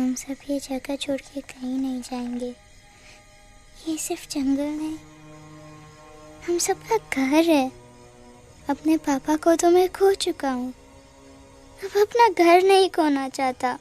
हम सब ये जगह छोड़ के कहीं नहीं जाएंगे। ये सिर्फ जंगल नहीं, हम सबका घर है। अपने पापा को तो मैं खो चुका हूँ, अब अपना घर नहीं खोना चाहता।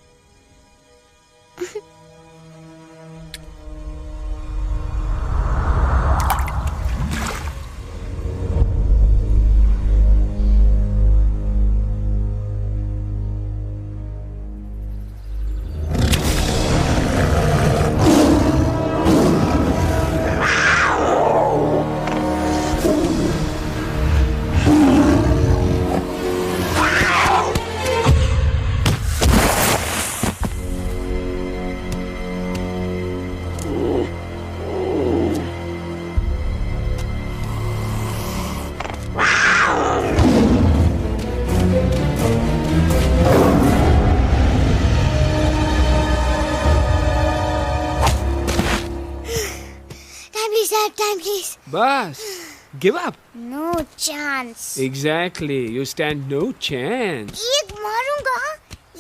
बस, give up. No chance. Exactly, you stand no chance. एक मारूंगा,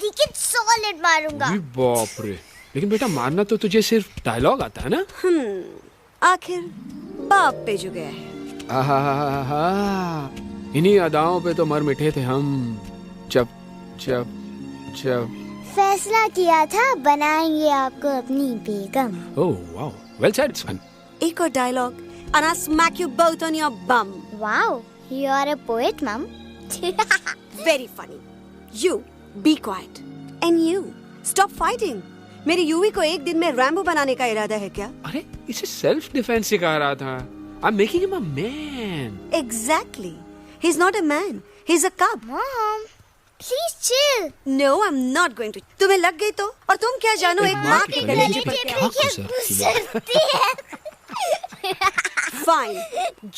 लेकिन solid मारूंगा। अरे बाप रे, लेकिन बेटा मारना तो तुझे सिर्फ डायलॉग आता है ना? आखिर बाप पे जो गया है। आहा, इन्हीं अदाओं पे तो मर मिटे थे हम। जब फैसला किया था बनाएंगे आपको अपनी बेगम। Oh wow, well said, son. एक और dialogue and I'll smack you both on your bum. Wow, you are a poet, mom. Very funny. You be quiet and you stop fighting. मेरी यूवी को एक दिन में रैम्बो बनाने का इरादा है क्या? अरे इसे सेल्फ डिफेंस सिखा रहा था। I'm making him a man. Exactly. He's not a man. He's a cub. Mom, please chill. No, I'm not going to. तुम्हें लग गई तो? और तुम क्या जानो एक माँ के कलेजे कलेजे पर पर क्या गुजरती है। फाइन,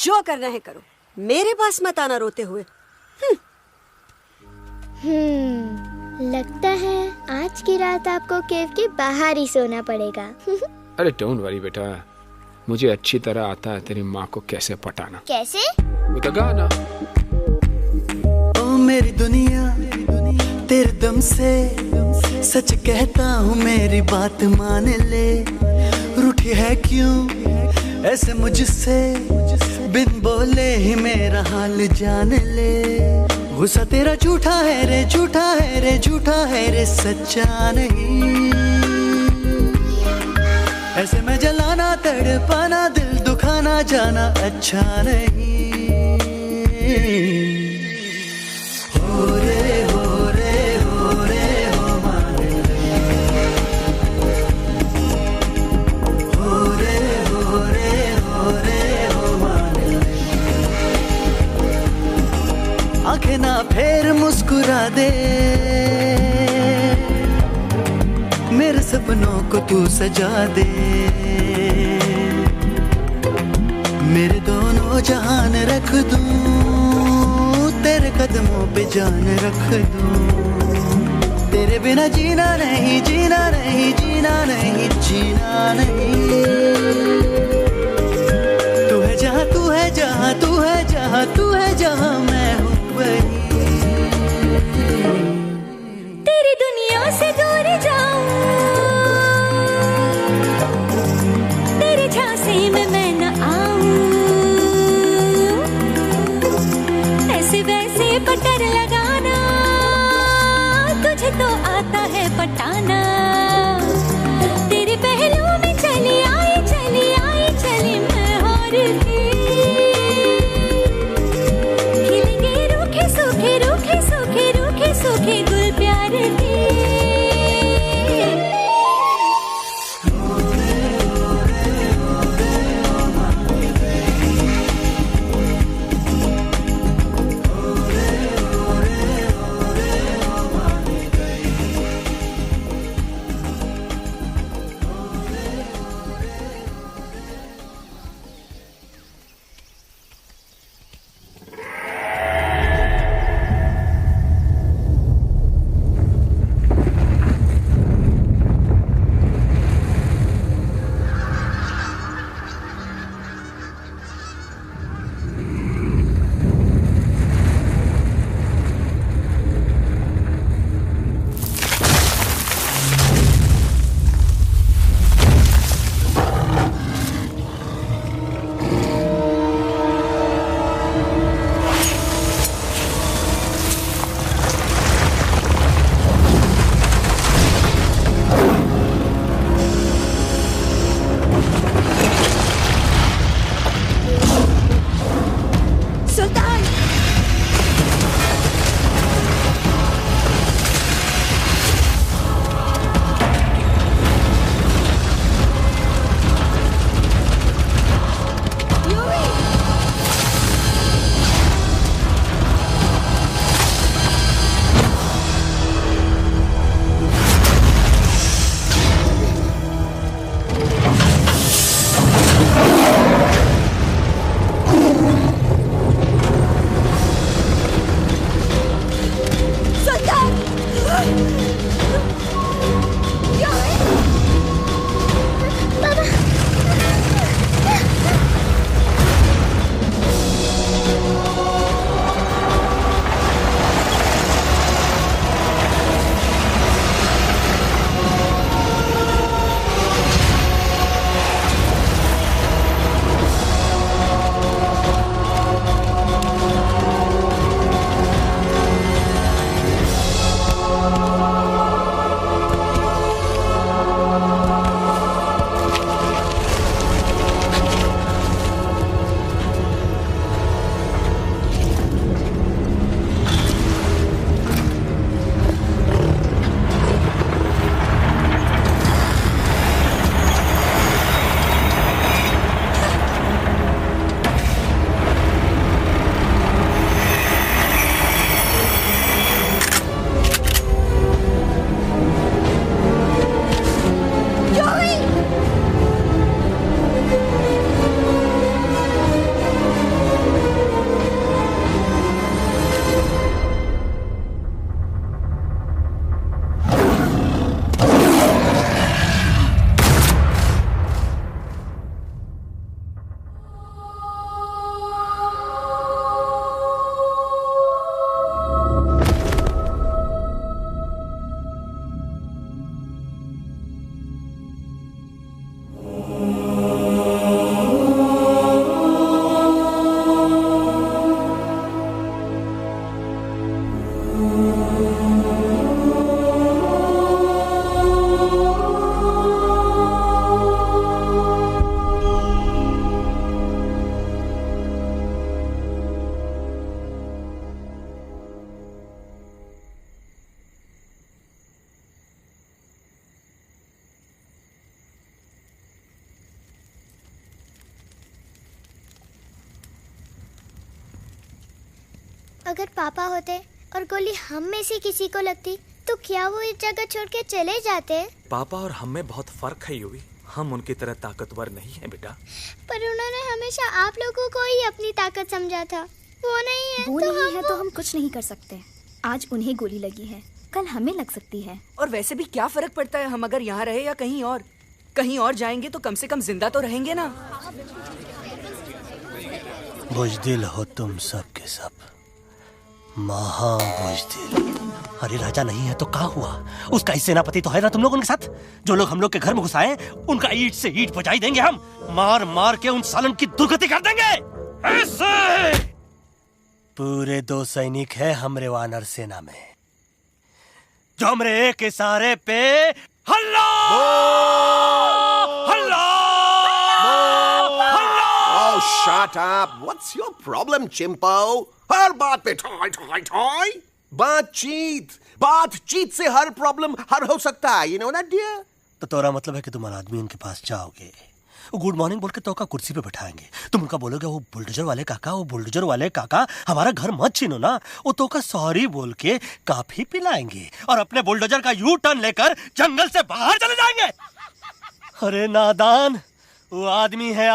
जो करना है करो, मेरे पास मत आना रोते हुए। लगता है आज की रात आपको केव के बाहर ही सोना पड़ेगा। अरे डोंट वरी बेटा, मुझे अच्छी तरह आता है तेरी माँ को कैसे पटाना। कैसे? वो गाना। ओ मेरी दुनिया तेरे दम से सच कहता हूँ, मेरी बात मान ले। रूठी है क्यों ऐसे मुझसे, बिन बोले ही मेरा हाल जान ले। गुस्सा तेरा झूठा है रे, झूठा है रे, झूठा है रे, सच्चा नहीं। ऐसे में जलाना तड़पाना, दिल दुखाना जाना अच्छा नहीं। हो रे हो रे हो रे हो माने, हो रे हो रे हो रे हो माने। आंखें ना फेर मुस्कुरा दे, मेरे सपनों को तू सजा दे। मेरे दोनों जहान रख दूं, तेरे कदमों पे जान रख दूं। तेरे बिना जीना नहीं, जीना नहीं, जीना नहीं, जीना नहीं। तू है जहाँ, तू है जहाँ, तू है जहाँ, तू है जहाँ, मैं हूँ वही। तेरी दुनिया से दूर जाऊं, तेरे झांसे में मैं न आऊं। ऐसे वैसे पटर लगाना, तुझे तो आता है पटाना। तेरे पहलू में चली आई, चली आई, चली मैं हार गई। खिलेंगे रूखे सूखे, रूखे सूखे, रूखे सूखे गुल प्यार के। अगर पापा होते और गोली हम में से किसी को लगती तो क्या वो इस जगह छोड़ के चले जाते? पापा और हम में बहुत फर्क है यूवी। हम उनकी तरह ताकतवर नहीं है बेटा। पर उन्होंने हमेशा आप लोगों को ही अपनी ताकत समझा था। वो नहीं है वो तो नहीं है तो हम कुछ नहीं कर सकते। आज उन्हें गोली लगी है, कल हमें लग सकती है। और वैसे भी क्या फर्क पड़ता है हम अगर यहाँ रहे या कहीं और? कहीं और जाएंगे तो कम से कम जिंदा तो रहेंगे ना। बुज़दिल हो तुम सब के सब, महा बुज़दिल। अरे राजा नहीं है तो क्या हुआ? उसका ही सेनापति तो है ना तुम लोगों के साथ। जो लोग हम लोग के घर में घुसाए उनका ईंट से ईंट बजाई देंगे हम। मार मार के उन सालन की दुर्गति कर देंगे ऐसे। पूरे 2 सैनिक है हमरे वानर सेना में जो हमरे एक इशारे पे हल्ला हल्ला हल्ला। Oh, shut up! What's your problem, चिंपो? हर बात पे ठाई ठाई ठाई। बातचीत से हर प्रॉब्लम हल हो सकता है। You know that, dear? तो तोरा मतलब है कि तुम आदमी उनके पास जाओगे, गुड मॉर्निंग बोल के तो का कुर्सी पे बैठाएंगे। तुम उनका बोलोगे वो बुलडोजर वाले काका हमारा घर मत छीनो ना। वो तो का सॉरी बोल के काफी पिलाएंगे और अपने बुलडोजर का यू टर्न लेकर जंगल से बाहर चले जाएंगे। अरे नादान, वो आदमी है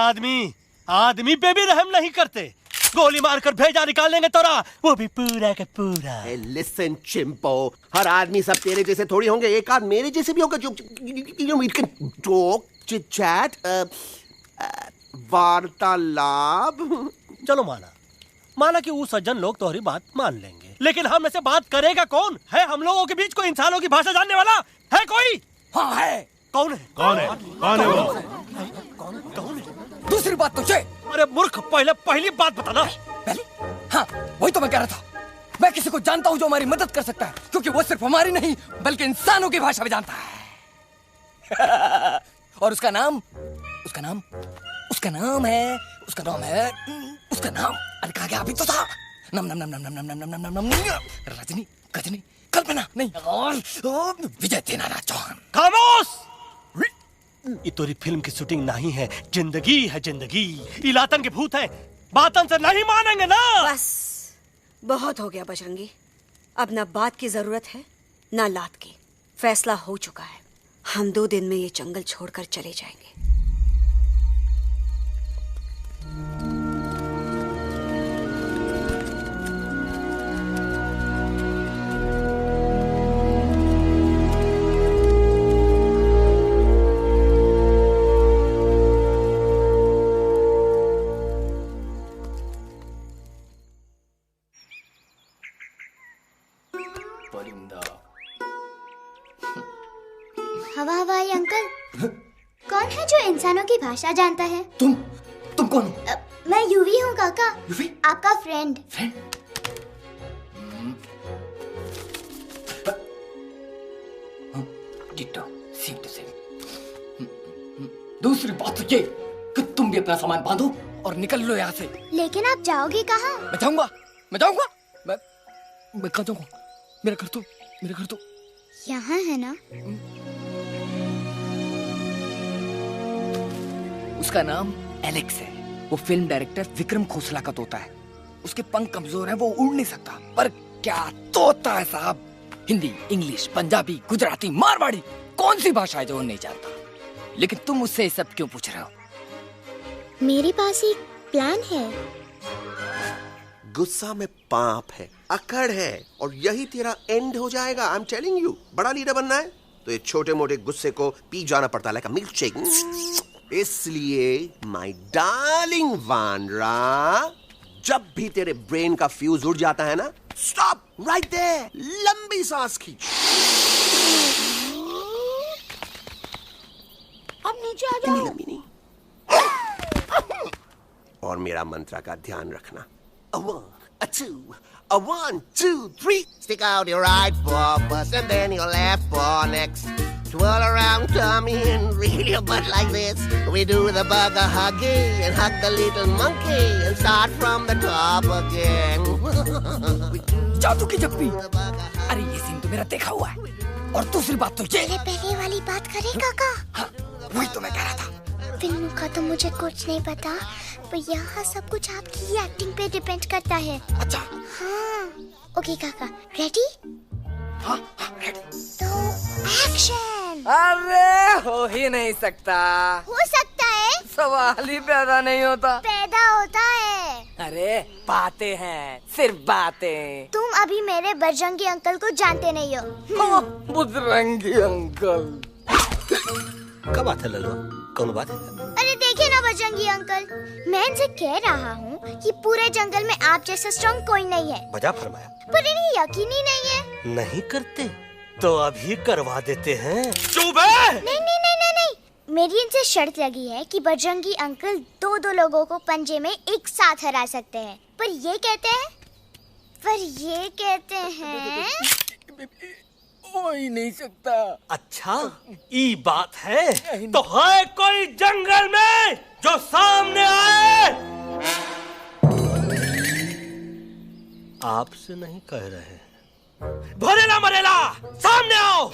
आदमी पे भी रहम नहीं करते। गोली मारकर भेजा निकाल लेंगे तोरा, वो भी पूरा का पूरा। Hey, listen, चिंपो, हर आदमी सब तेरे जैसे थोड़ी होंगे। एक आध मेरे जैसे भी होगा जो we can talk, chit chat, वार्तालाप। चलो माना कि वो सज्जन लोग तुम्हारी बात मान लेंगे, लेकिन हम में से बात करेगा कौन? है हम लोगों के बीच कोई इंसानों की भाषा जानने वाला है कोई? हाँ है। कौन है वो? दूसरी बात तो ये। अरे मूर्ख, पहली बात बताना। पहली? हाँ, वही तो मैं कह रहा था। मैं किसी को जानता हूँ जो हमारी मदद कर सकता है, क्योंकि वो सिर्फ हमारी नहीं बल्कि इंसानों की भाषा भी जानता है। और उसका नाम है अरे कहा गया अभी तो था। नम रजनी गजनी कल्पना नहीं और विजय देनाराज चौहान। खामोश! ये तोरी फिल्म की शूटिंग नहीं है, जिंदगी है जिंदगी। इलातन के भूत है, बातन से नहीं मानेंगे ना। बस बहुत हो गया बजरंगी। अब ना बात की जरूरत है ना लात की। फैसला हो चुका है। हम 2 दिन में ये जंगल छोड़कर चले जाएंगे। हवाई अंकल, कौन है जो इंसानों की भाषा जानता है? तुम कौन हो? मैं यूवी हूँ काका। यूवी? आपका फ्रेंड। दूसरी बात तो ये कि तुम भी अपना सामान बांधो और निकल लो यहाँ से। लेकिन आप जाओगे कहाँ? मैं जाऊंगा मैं कहाँ जाऊंगा? मेरा घर तो यहाँ है ना। उसका नाम एलेक्स है। वो फिल्म डायरेक्टर विक्रम खोसला का तोता है। उसके पंख कमजोर हैं, वो उड़ नहीं सकता। पर क्या तोता है साहब। हिंदी, इंग्लिश, पंजाबी, गुजराती, मारवाड़ी, कौन सी भाषा है जो वो नहीं जानता। लेकिन तुम उससे ये सब क्यों पूछ रहे हो? मेरे पास एक प्लान है। गुस्सा में पाप है, अकड़ है, और यही तेरा एंड हो जाएगा। आई एम टेलिंग यू। बड़ा लीडर बनना है तो ये छोटे मोटे गुस्से को पी जाना पड़ता है, लाइक अ मिल्क शेक। इसलिए माय डार्लिंग वानरा, जब भी तेरे ब्रेन का फ्यूज उड़ जाता है ना, स्टॉप राइट देयर, लंबी सांस खींच। अब नीचे आ जाओ। लंबी नहीं। और मेरा मंत्र का ध्यान रखना। A 1, a 2, a 1, 2, 3. Stick out your right paw first and then your left paw next. Twirl around tummy and reel your butt like this. We do the bugger huggy and hug the little monkey and start from the top again. जादू की जप्पी। अरे ये scene तो मेरा देखा हुआ है। और दूसरी बात तो ये। पहले वाली बात करें काका। हाँ, वही तो मैं कह रहा था। फिल्मों का तो मुझे कुछ नहीं पता, पर यहाँ सब कुछ आपकी एक्टिंग पे डिपेंड करता है। अच्छा। हाँ। ओके काका, रेडी? हाँ रेडी। तो एक्शन। अरे हो ही नहीं सकता। हो सकता है। सवाल ही पैदा नहीं होता। पैदा होता है। अरे बातें हैं, सिर्फ बातें। तुम अभी मेरे बजरंगी अंकल को जानते नहीं हो। बजरंगी अंकल। क्या बात है लल्लू, कौन बात है? अरे देखिए ना बजरंगी अंकल, मैं इनसे कह रहा हूँ कि पूरे जंगल में आप जैसा स्ट्रॉन्ग कोई नहीं है। बजा फरमाया। पर इन्हें यकीन ही नहीं है। नहीं करते तो अभी करवा देते हैं। चुप है। नहीं नहीं नहीं नहीं नहीं, मेरी इनसे शर्त लगी है कि बजरंगी अंकल दो लोगों को पंजे में एक साथ हरा सकते हैं। पर ये कहते हैं हो ही नहीं सकता। अच्छा ये बात है तो है कोई जंगल में जो सामने आए? आपसे नहीं कह रहे, भरेला मरेला सामने आओ।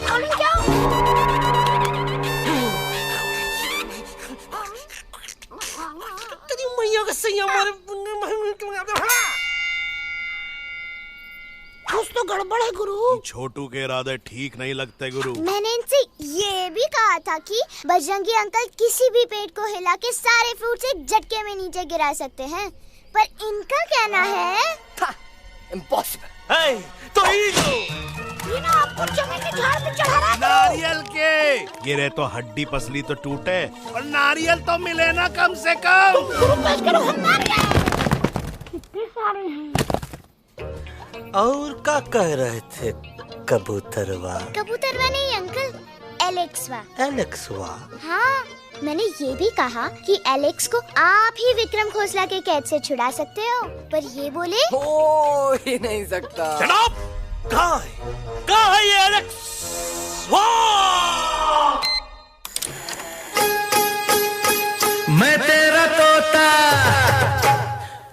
तेरी मैया का सही हमारे कुछ तो गड़बड़ है गुरु। छोटू के इरादे ठीक नहीं लगते गुरु। मैंने इनसे ये भी कहा था कि बजरंगी अंकल किसी भी पेड़ को हिला के सारे फ्रूट्स एक झटके में नीचे गिरा सकते हैं, पर इनका कहना है इम्पॉसिबल। तो ये ना आपको चने के झाड़ पे चढ़ा रहा है। नारियल के गिरे तो हड्डी पसली तो टूटे और नारियल तो मिले ना कम से कम। कितने सारे हैं। और क्या कह रहे थे कबूतरवा? कबूतरवा नहीं अंकल, एलेक्सवा। एलेक्सवा? हाँ, मैंने ये भी कहा कि एलेक्स को आप ही विक्रम खोसला के कैद से छुड़ा सकते हो, पर ये बोले हो ही नहीं सकता। कहाँ है ये एलेक्स? मैं तेरा तोता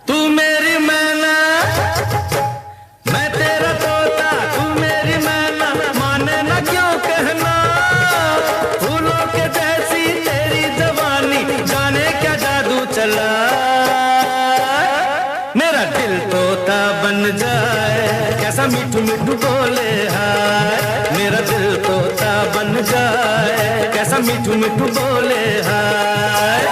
तू मेरी मैना, मैं तेरा तोता तू मेरी मैना, माने ना क्यों कहना, फूलों के जैसी तेरी जवानी, जाने क्या जादू चला, मेरा दिल तोता बन जाए, कैसा मिठू मिठू बोले हाय, मेरा दिल तोता बन जाए, कैसा मिठू मिठू बोले हाय।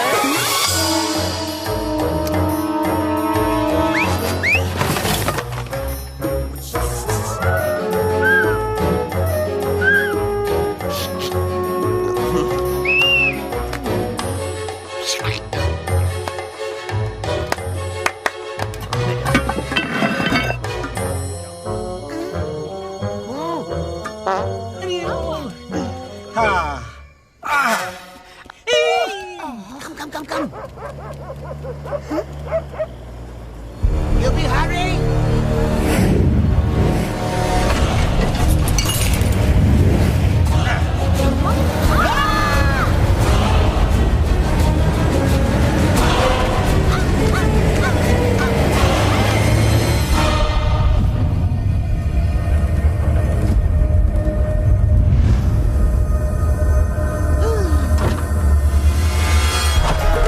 You be hurry.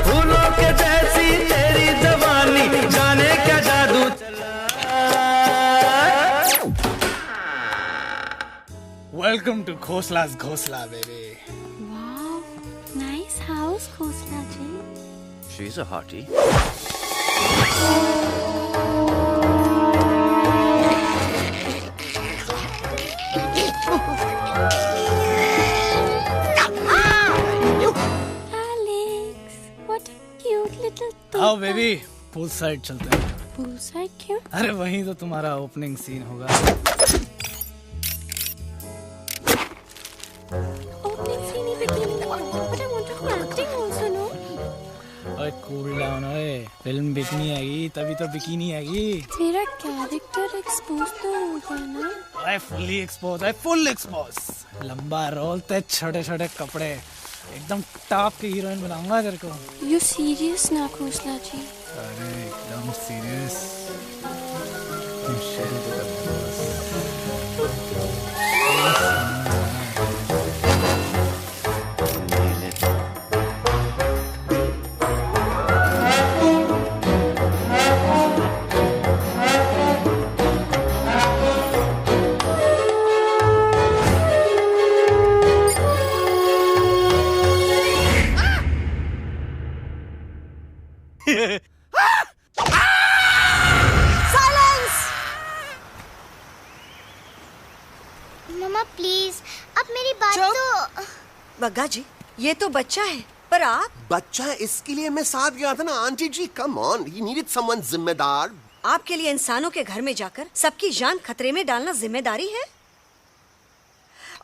फूलों के जैसी तेरी जवानी, जाने क्या जादू चला। Welcome to Khosla's Khosla, baby. Wow, nice house, Khosla ji. She's a hottie. Alex, what a cute little आओ बेबी, पूल साइड चलते हैं। पूल साइड क्यों? अरे वहीं तो तुम्हारा ओपनिंग सीन होगा। Opening scene ही बिकिनी में, but I want to do acting also, no? ओए कूल डाउन ओए, फिल्म बिकनी आएगी तभी तो बिकिनी आएगी। तेरा कैरेक्टर एक्सपोज तो होगा ना? ओए फुल्ली एक्सपोज, ओए फुल एक्सपोज। लंबा रोल ते छोटे छोटे कपड़े, एकदम टॉप की हीरोइन बनाऊंगा तेरे को। You serious ना खोसला जी? अरे एकदम सीरियस। बग्गा जी, ये तो बच्चा है, पर आप? बच्चा है इसके लिए मैं साथ गया था ना aunty ji. Come on, he needed someone जिम्मेदार। आपके लिए इंसानों के घर में जाकर सबकी जान खतरे में डालना जिम्मेदारी है?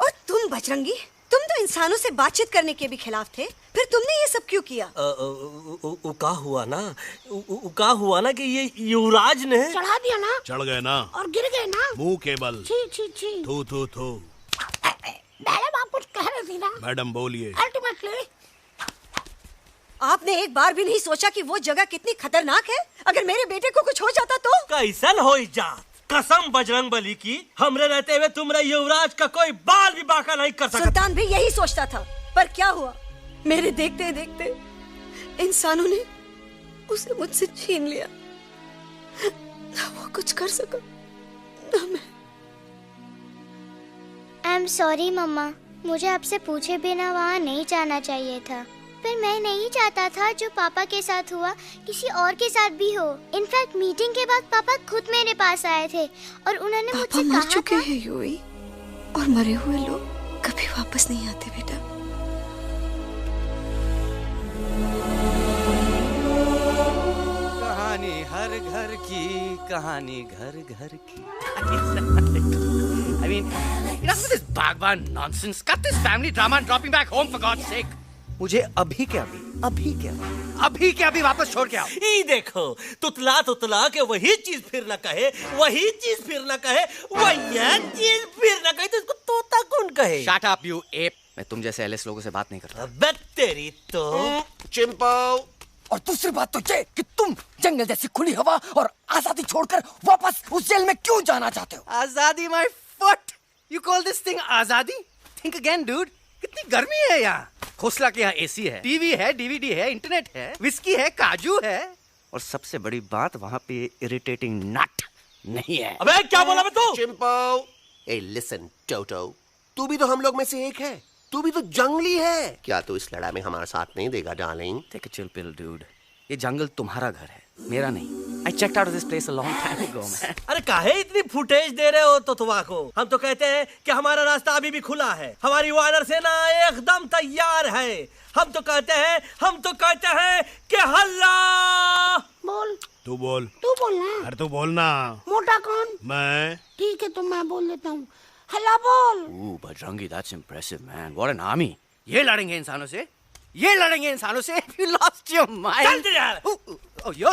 और तुम बजरंगी, तुम तो इंसानों से बातचीत करने के भी खिलाफ थे, फिर तुमने ये सब क्यों किया? का हुआ ना कि ये युवराज ने चढ़ा दिया ना, चढ़ गए ना और गिर गए ना, मुंह के बल। छी छी छी। थू थू थू। मैडम आप कुछ कह रही थी ना? मैडम बोलिए। अल्टीमेटली आपने एक बार भी नहीं सोचा कि वो जगह कितनी खतरनाक है? अगर मेरे बेटे को कुछ हो जाता तो? कैसन हो जा? कसम बजरंग बली की, हमरे रहते हुए तुमरे युवराज का कोई बाल भी बाका नहीं कर सकता। सुल्तान भी यही सोचता था, पर क्या हुआ? मेरे देखते देखते इंसानों ने उसे मुझसे छीन लिया। ना वो कुछ कर सका, ना मैं। आई एम सॉरी मम्मा, मुझे आपसे पूछे बिना वहाँ नहीं जाना चाहिए था। पर मैं नहीं चाहता था जो पापा के साथ हुआ किसी और के साथ भी हो। इनफैक्ट मीटिंग के बाद पापा खुद मेरे पास आए थे और उन्होंने मुझसे कहा मर चुके हैं यूई, और मरे हुए लोग कभी वापस नहीं आते बेटा। कहानी हर घर की, कहानी घर घर की। I mean, enough with this Bhagwan nonsense. Cut this family drama and drop me back home for God's sake. मुझे अभी के अभी वापस छोड़ के आओ। ई देखो, तुतला के वही चीज फिर न कहे, वही चीज फिर न कहे, वही चीज फिर न कहे, तो इसको तोता कौन कहे? Shut up, you ape. मैं तुम जैसे एलिस लोगों से बात नहीं करता। अबे तेरी तो। चिंपो। और दूसरी बात तो ये कि तुम जंगल जैसी खुली हवा और आजादी छोड़कर वापस उस जेल में क्यों जाना चाहते हो? आजादी my foot. You call this thing आजादी? Think again, dude. कितनी गर्मी है यहाँ। खोसला के यहाँ एसी है, टीवी है, डीवीडी है, इंटरनेट है, विस्की है, काजू है, और सबसे बड़ी बात वहाँ पे इरिटेटिंग नट नहीं है। अबे क्या बोला मैं तू? चिंपो। ए लिसन टोटो, तू भी तो हम लोग में से एक है। तू भी तो जंगली है। क्या तू इस लड़ाई में हमारा साथ नहीं देगा darling? Take a chill pill, dude. ये जंगल तुम्हारा घर है, मेरा नहीं। I checked out of this place a long time ago, man. अरे काहे इतनी फुटेज दे रहे हो तो को? हम तो कहते हैं कि हमारा रास्ता अभी भी खुला है, हमारी वानर सेना एकदम तैयार है। हम तो कहते हैं कि हल्ला। बोल। तू बोल ना। अरे तू बोल ना। मोटा कौन? मैं। ठीक है तो मैं बोल देता हूँ। हल्ला बोल। Ooh, Bajrangi, that's impressive, man. What an army. ये लड़ेंगे इंसानों से? You lost your mind. चल यार। Oh, yo.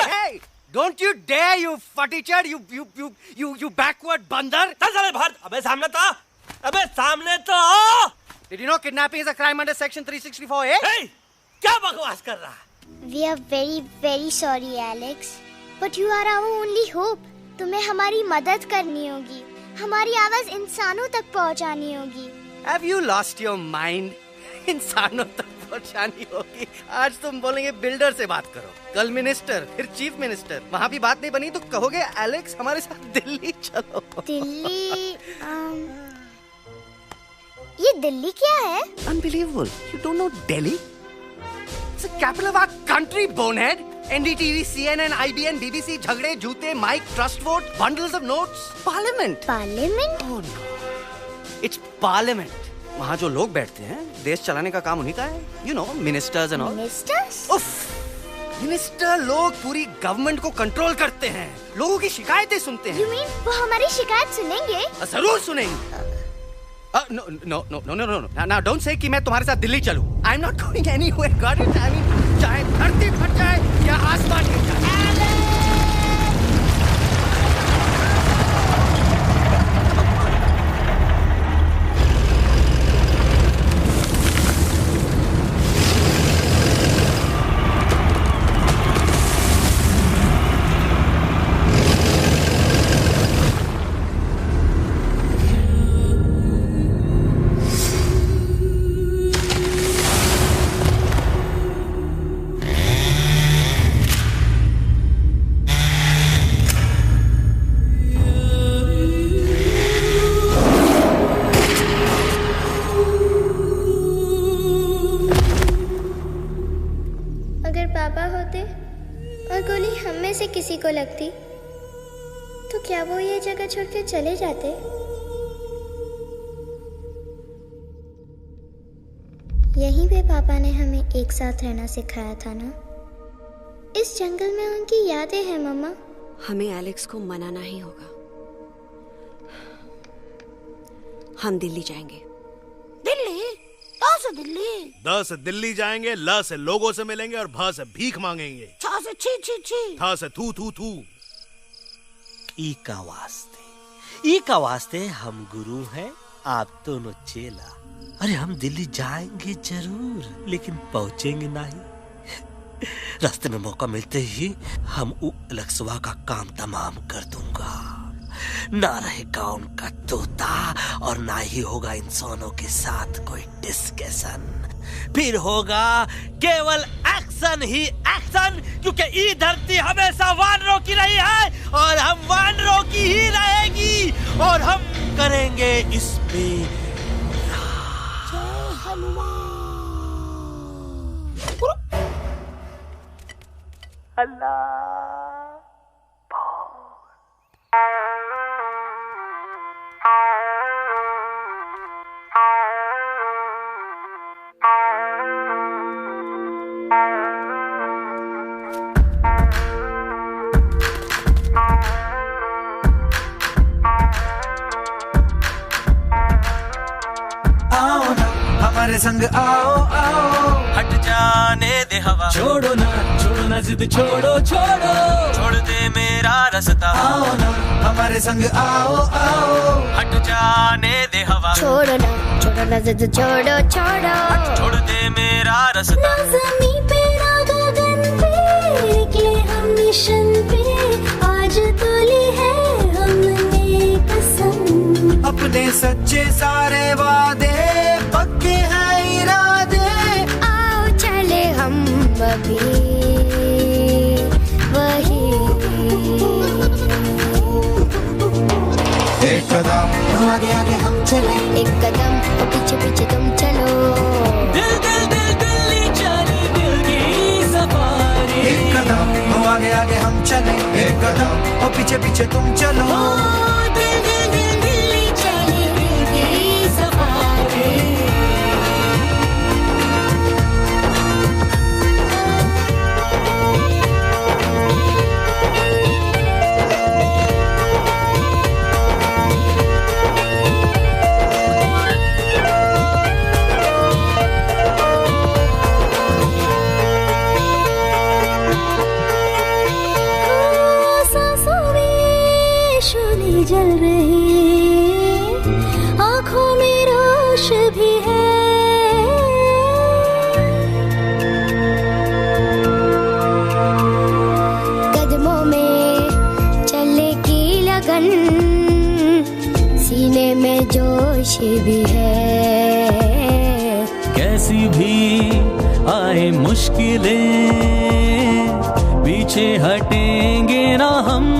Hey. Don't you dare, you fatichard, you backward बंदर. चल चल भाग। अबे सामने तो। Did you know kidnapping is a crime under section 364A? Hey, क्या बकवास कर रहा है? We are very very sorry Alex, but you are our only hope. तुम्हें हमारी मदद करनी होगी, हमारी आवाज इंसानों तक पहुंचानी होगी। Have you lost your mind? इंसानों तक पहुंचानी होगी। आज तुम बोलेंगे बिल्डर से बात करो, कल मिनिस्टर, फिर चीफ मिनिस्टर। वहाँ भी बात नहीं बनी तो कहोगे एलेक्स हमारे साथ दिल्ली चलो। दिल्ली? ये दिल्ली क्या है? Unbelievable. You don't know Delhi? It's the capital of our country, bonehead. NDTV, CNN, IBN, BBC, झगड़े, जूते, mic, trust vote, bundles of notes. Parliament. Parliament? Oh no. It's Parliament. वहाँ जो लोग बैठते हैं, देश चलाने का काम उन्हीं का है। You know, ministers and all. Ministers? उफ, मिनिस्टर लोग पूरी गवर्नमेंट को कंट्रोल करते हैं, लोगों की शिकायतें सुनते हैं। You mean वो हमारी शिकायत सुनेंगे? जरूर सुनेंगे। No. Now don't say कि मैं तुम्हारे साथ दिल्ली चलूं. I'm not going anywhere. Got it? I mean, चाहे धरती फट जाए या आसमान गिर जाए। किसी को लगती तो क्या वो ये जगह छोड़ के चले जाते? यहीं पे पापा ने हमें एक साथ रहना सिखाया था ना। इस जंगल में उनकी यादें हैं मम्मा। हमें एलेक्स को मनाना ही होगा। हम दिल्ली जाएंगे। दिल्ली? कहाँ से दिल्ली? द से दिल्ली जाएंगे, ल से लोगों से मिलेंगे और भ से भीख मांगेंगे, छ से छी छी छी, थ से थू थू थू। ई का वास्ते हम गुरु हैं, आप दोनों चेला। अरे हम दिल्ली जाएंगे जरूर, लेकिन पहुंचेंगे नहीं। रास्ते में मौका मिलते ही हम अलक्सवा का काम तमाम कर दूंगा। ना रहेगा उनका तोता और ना ही होगा इंसानों के साथ कोई डिस्कशन। फिर होगा केवल एक्शन ही एक्शन, क्योंकि ये धरती हमेशा वानरों की रही है और हम वानरों की ही रहेगी, और हम करेंगे इस पे संग आओ आओ, हट जाने दे हवा, छोड़ो ना जिद, छोड़ो छोड़ दे मेरा रास्ता। आओ ना हमारे संग आओ आओ, हट जाने दे हवा, छोड़ो ना जिद, छोड़ दे मेरा रास्ता। ना ज़मीं पे ना गगन पे, निकले हम मिशन पे, आज तो ली है हमने कसम। अपने सच्चे सारे वादे पक्के हैं इरादे, आओ चले हम अभी वही। एक कदम आगे आगे हम चले, एक कदम और पीछे पीछे तुम चलो। दिल दिल दिल दिल्ली चले, दिल की सफारी। एक कदम आगे आगे हम चले, एक कदम और पीछे पीछे तुम चलो। दिल दिल दिल दिल्ली चले, दिल की सफारी। जल रही आँखों में रोश भी है, कदमों में चलेगी लगन, सीने में जोश भी है। कैसी भी आए मुश्किलें, पीछे हटेंगे ना हम।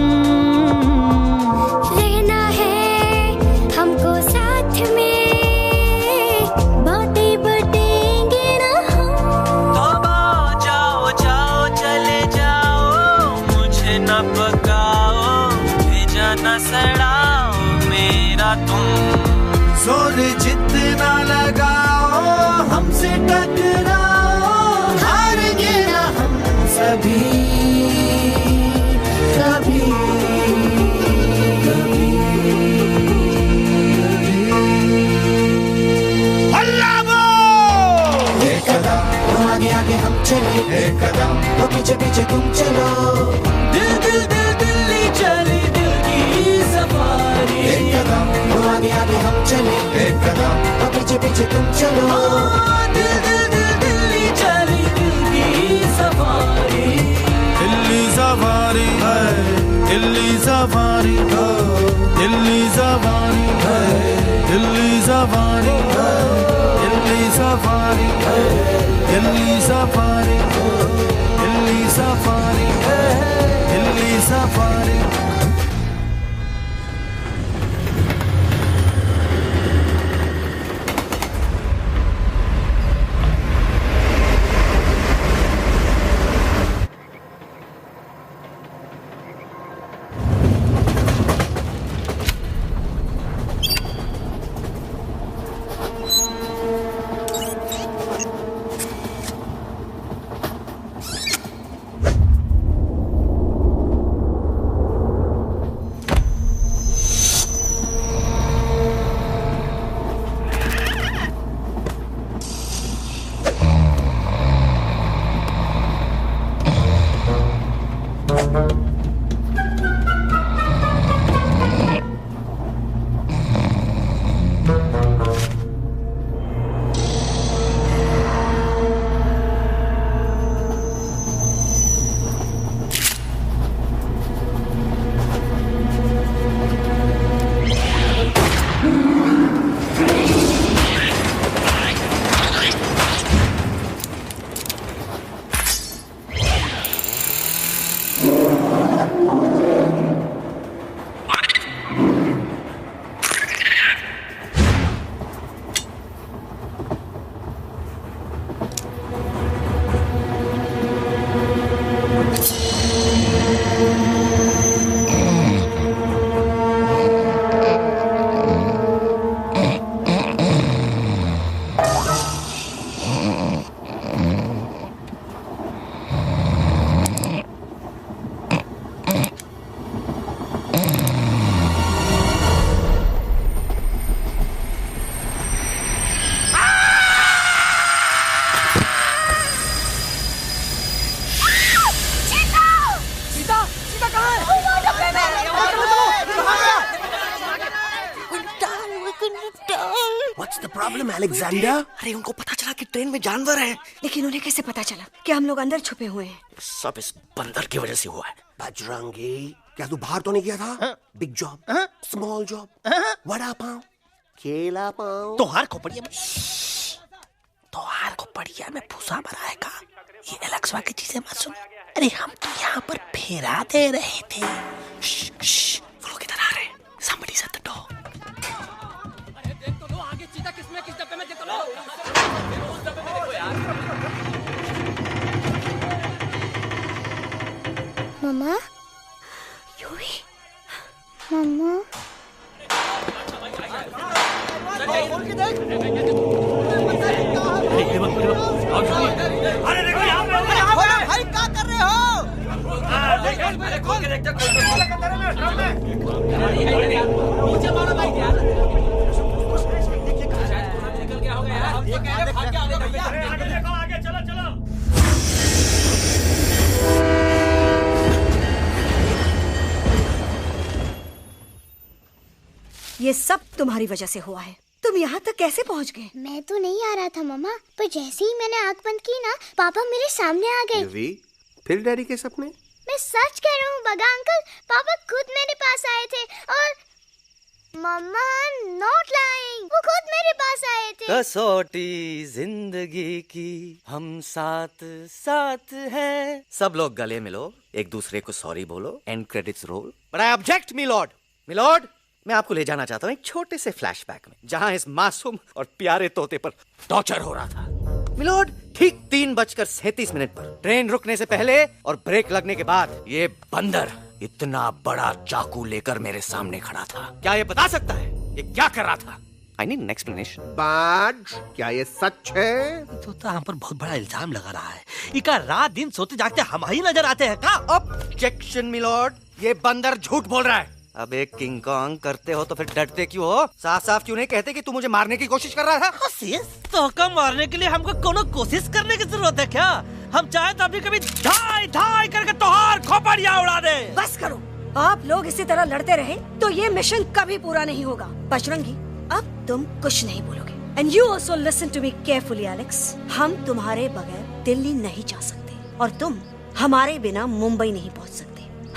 जोर जितना लगाओ, हमसे टकराओ, हारेंगे ना हम सभी कभी कभी। एक कदम आगे आगे हम चले, एक कदम तो पीछे पीछे तुम चलो। दिल दिल दिल दिल्ली चली, दिल की सफारी। एक कदम आगे आगे हम चले, एक कदम और पीछे पीछे तुम चलो। दिल दिल दिल दिल्ली चली, दिल की सफारी। दिल्ली सफारी है, दिल्ली सफारी है, दिल्ली सफारी है, दिल्ली सफारी है, दिल्ली सफारी है, दिल्ली सफारी है, दिल्ली सफारी है, Delhi safari. What's the problem, Alexander? अरे उनको पता चला कि ट्रेन में जानवर है। लेकिन उन्हें कैसे पता चला कि हम लोग अंदर छुपे हुए हैं? सब इस बंदर की वजह से हुआ है। बजरंगी, क्या तू बाहर तो नहीं गया था? Big job, small job, vada pav, केला पाव। तोहार खोपड़िया में तोहार खोपड़िया में भूसा भरा है का? ये एलेक्सा की चीजें मत सुन। अरे हम तो यहाँ पर फेरा दे रहे थे। वो लोग इधर आ रहे हैं। Somebody shut the door. मम्मा, यूवी, मम्मा, अरे देखो यहाँ पे भाई क्या कर रहे हो? ये सब तुम्हारी वजह से हुआ है। तुम यहाँ तक कैसे पहुँच गए? मैं तो नहीं आ रहा था मम्मा, पर जैसे ही मैंने आँख बंद की ना, पापा मेरे सामने आ गए। यूवी, फिर डैडी के सपने? मैं सच कह रहा हूँ बगा अंकल, पापा खुद मेरे पास आए थे और मम्मा नॉट लाइंग, वो खुद मेरे पास आए थे। कसौटी जिंदगी की हम साथ साथ हैं। सब लोग गले मिलो, एक दूसरे को सॉरी बोलो, and credits roll. But I object milord. Milord, मैं आपको ले जाना चाहता हूँ एक छोटे से फ्लैशबैक में, जहाँ इस मासूम और प्यारे तोते पर टॉर्चर हो रहा था। मिलॉर्ड, ठीक 3:37 पर ट्रेन रुकने से पहले और ब्रेक लगने के बाद ये बंदर इतना बड़ा चाकू लेकर मेरे सामने खड़ा था। क्या ये बता सकता है ये क्या कर रहा था? I need an explanation. बाज, क्या ये सच है? तो हम पर बहुत बड़ा इल्जाम लगा रहा है। इका रात दिन सोते जागते हम ही नजर आते हैं का? ऑब्जेक्शन मिलॉर्ड, ये बंदर झूठ बोल रहा है। अब एक किंग कॉन्ग करते हो तो फिर डरते क्यों हो? साफ साफ क्यों नहीं कहते कि तू मुझे मारने की कोशिश कर रहा था? तो मारने के लिए हमको कोनो कोशिश करने की जरूरत है क्या? हम चाहे तो अभी कभी धाई धाई करके तोहार खोपड़िया उड़ा दे। बस करो, आप लोग इसी तरह लड़ते रहे तो ये मिशन कभी पूरा नहीं होगा। बजरंगी, अब तुम कुछ नहीं बोलोगे। And you also listen to me carefully Alex. हम तुम्हारे बगैर दिल्ली नहीं जा सकते और तुम हमारे बिना मुंबई नहीं पहुंच सकते।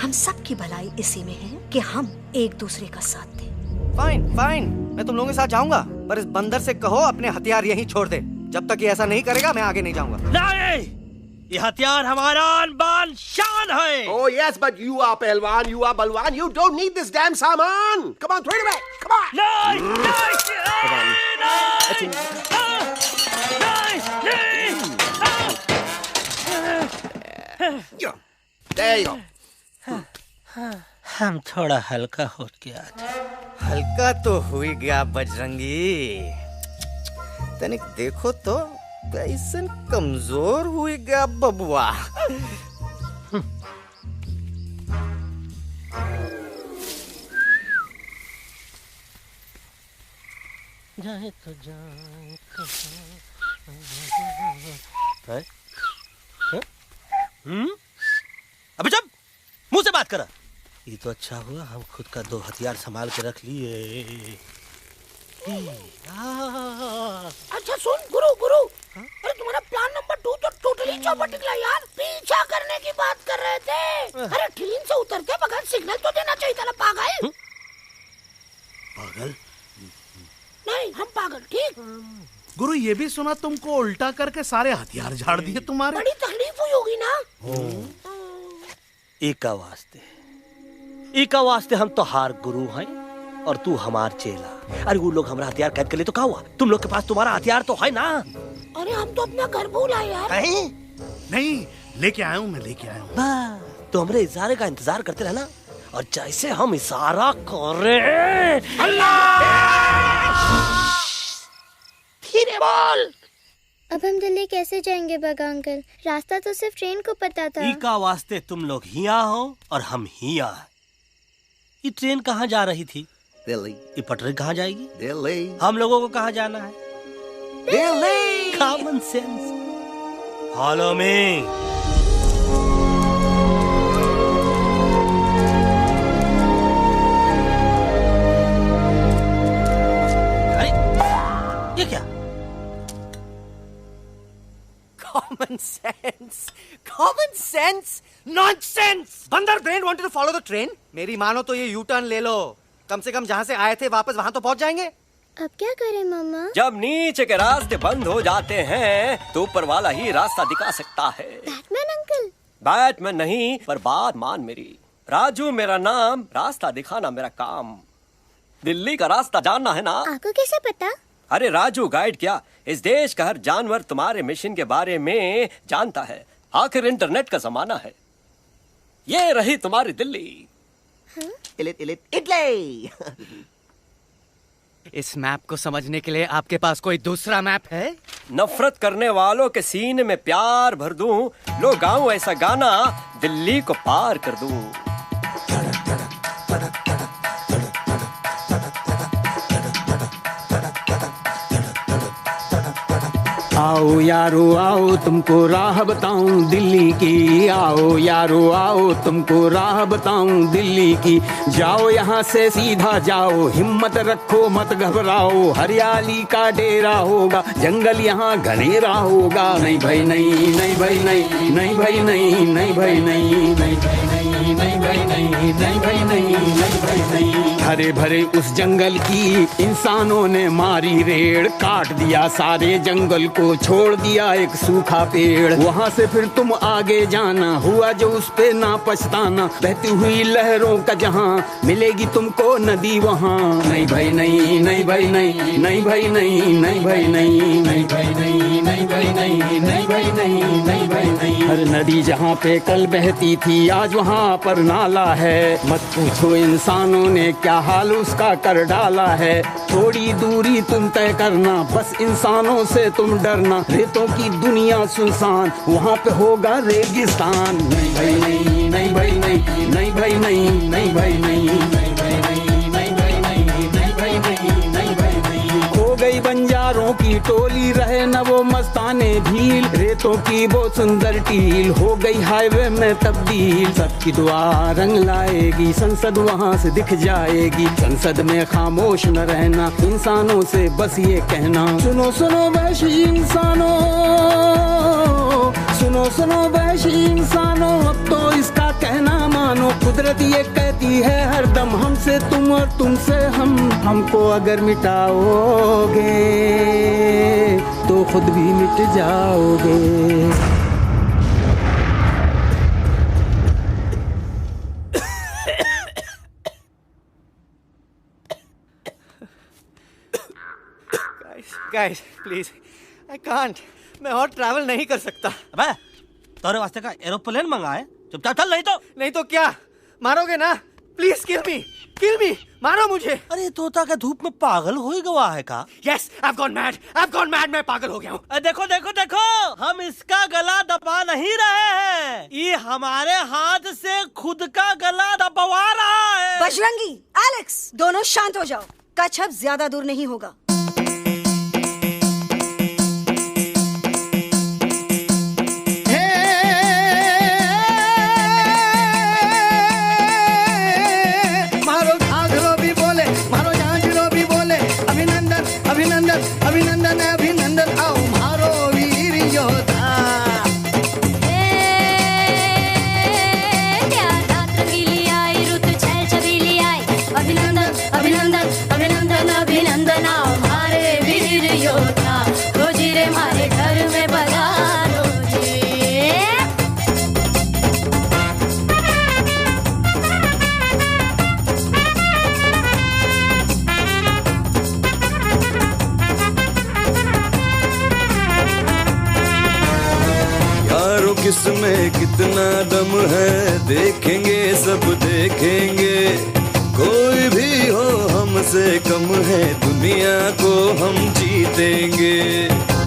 हम सब की भलाई इसी में है कि हम एक दूसरे का साथ दें। फाइन फाइन, मैं तुम लोगों के साथ जाऊंगा, पर इस बंदर से कहो अपने हथियार यहीं छोड़ दे। जब तक ये ऐसा नहीं करेगा मैं आगे नहीं जाऊंगा। नहीं, ये हथियार हमारा आन-बान शान है। Oh yes, but you are पहलवान, you are बलवान, you don't need this damn सामान. Come on, throw it away. Come on. There you go. हम थोड़ा हल्का हो गया था। हल्का तो हुई गया बजरंगी, तनिक देखो तो कैसन कमजोर हुई गया बबुआ। जाए तो जाए अबे जब मुंह से बात करा। ये तो अच्छा हुआ हम खुद का 2 हथियार संभाल के रख लिए। अच्छा सुन गुरु गुरु, अरे तुम्हारा प्लान नंबर 2 तो टोटली चौपट निकला यार। पीछा करने की बात कर रहे थे। अरे ट्रेन से उतर के बगैर सिग्नल तो देना चाहिए था ना पागल। पागल? नहीं हम पागल, ठीक। गुरु ये भी सुना तुमको उल्टा करके सारे हथियार झाड़ दिए तुम्हारे। बड़ी तकलीफ हुई होगी ना। इका वास्ते हम तो हार गुरु हैं और तू हमार चेला। अरे वो लोग हमारा हथियार कैद कर ले तो क्या हुआ? तुम लोग के पास तुम्हारा हथियार तो है ना। अरे हम तो अपना घर भूल आए यार। नहीं, लेके आया हूँ, मैं लेके आया हूँ। तो हमारे इशारे का इंतजार करते रहना और जैसे हम इशारा कर रहे धीरे बोल। अब हम दिल्ली कैसे जाएंगे बगा अंकल? रास्ता तो सिर्फ ट्रेन को पता था। ई का वास्ते तुम लोग हिया हो और हम हिया। ये ट्रेन कहाँ जा रही थी? दिल्ली। ये पटरी कहाँ जाएगी? दिल्ली। हम लोगों को कहाँ जाना है? Delhi. Common sense. Follow me. ये क्या? Common sense, common sense, nonsense. बंदर brain wanted to follow the train. मेरी मानो तो ये U turn ले लो। कम से कम जहाँ से आए थे वापस वहाँ तो पहुँच जाएंगे। अब क्या करें मामा? जब नीचे के रास्ते बंद हो जाते हैं तो ऊपर वाला ही रास्ता दिखा सकता है। Batman uncle? बैटमैन नहीं, पर बात मान मेरी। राजू मेरा नाम, रास्ता दिखाना मेरा काम। दिल्ली का रास्ता जानना है ना? आपको कैसे पता? अरे राजू गाइड क्या, इस देश का हर जानवर तुम्हारे मिशन के बारे में जानता है। आखिर इंटरनेट का जमाना है। ये रही तुम्हारी दिल्ली। इटली। इस मैप को समझने के लिए आपके पास कोई दूसरा मैप है? नफरत करने वालों के सीने में प्यार भर दूं, लो गाऊं ऐसा गाना, दिल्ली को पार कर दूं। आओ यारो आओ तुमको राह बताऊं दिल्ली की, आओ यारो आओ तुमको राह बताऊं दिल्ली की। जाओ यहाँ से सीधा जाओ, हिम्मत रखो मत घबराओ, हरियाली का डेरा होगा, जंगल यहाँ घनेरा होगा। नहीं भाई नहीं, नहीं भाई नहीं, नहीं भाई नहीं, नहीं भाई नहीं, नहीं भाई नहीं, नहीं भाई नहीं, नहीं भाई नहीं, नहीं भाई नहीं। हरे भरे उस जंगल की इंसानों ने मारी रेड़, काट दिया सारे जंगल को, छोड़ दिया एक सूखा पेड़। वहाँ से फिर तुम आगे जाना, हुआ जो उस पे ना पछताना, बहती हुई लहरों का जहाँ मिलेगी तुमको नदी वहाँ। नहीं भाई नहीं, नहीं भाई नहीं, नहीं भाई नहीं, नहीं भाई नहीं, नहीं भाई नहीं, नहीं भाई नहीं, नहीं भाई नहीं, नहीं भाई नहीं। हर नदी जहाँ पे कल बहती थी आज वहाँ पर नाला है, मत पूछो इंसानों ने क्या हाल उसका कर डाला है। थोड़ी दूरी तुम तय करना, बस इंसानों से तुम डरना, रेतों की दुनिया सुनसान, वहाँ पे होगा रेगिस्तान। नहीं भाई नहीं, नहीं भाई नहीं, नहीं भाई नहीं, नहीं भाई नहीं, नहीं भाई नहीं, नहीं भाई नहीं, नहीं भाई नहीं, नहीं भाई नहीं। खो गई बंजारों की टोली, रहे न वो मस्ताने भील, रेतों की वो सुंदर टील हो गई हाईवे में तब्दील। सबकी दुआ रंग लाएगी, संसद वहाँ से दिख जाएगी, संसद में खामोश न रहना, इंसानों से बस ये कहना, सुनो सुनो वैशी इंसानों, सुनो सुनो वैशी इंसानों, अब तो इसका कहना मानो। कुदरत ये कहती है हरदम, हमसे तुम और तुमसे हम, हमको अगर मिटाओगे तो खुद भी मिट जाओगे। Guys, please, I can't. मैं और ट्रैवल नहीं कर सकता। अबे, तोरे वास्ते का एरोप्लेन मंगाए, चुपचाप चल, नहीं तो क्या मारोगे ना? प्लीज किल मी, मारो मुझे। अरे तोता का धूप में पागल हो ही गवा है का? Yes, I've gone mad, मैं पागल हो गया हूँ। देखो देखो देखो, हम इसका गला दबा नहीं रहे हैं, ये हमारे हाथ से खुद का गला दबवा रहा है। बजरंगी, एलेक्स, दोनों शांत हो जाओ, कच्छ अब ज्यादा दूर नहीं होगा। अभिनंदन अभिनंदन आओ मारो वीर योद्धा। रंगीली आई रुत छल छबीली आई, अभिनंदन अभिनंदन अभिनंदन अभिनंदन आओ मारे वीर योद्धा, रोजी रे मारे घर में पधारो जी। किसमें कितना दम है, देखेंगे सब देखेंगे, कोई भी हो हमसे से कम है दुनिया को हम जीतेंगे।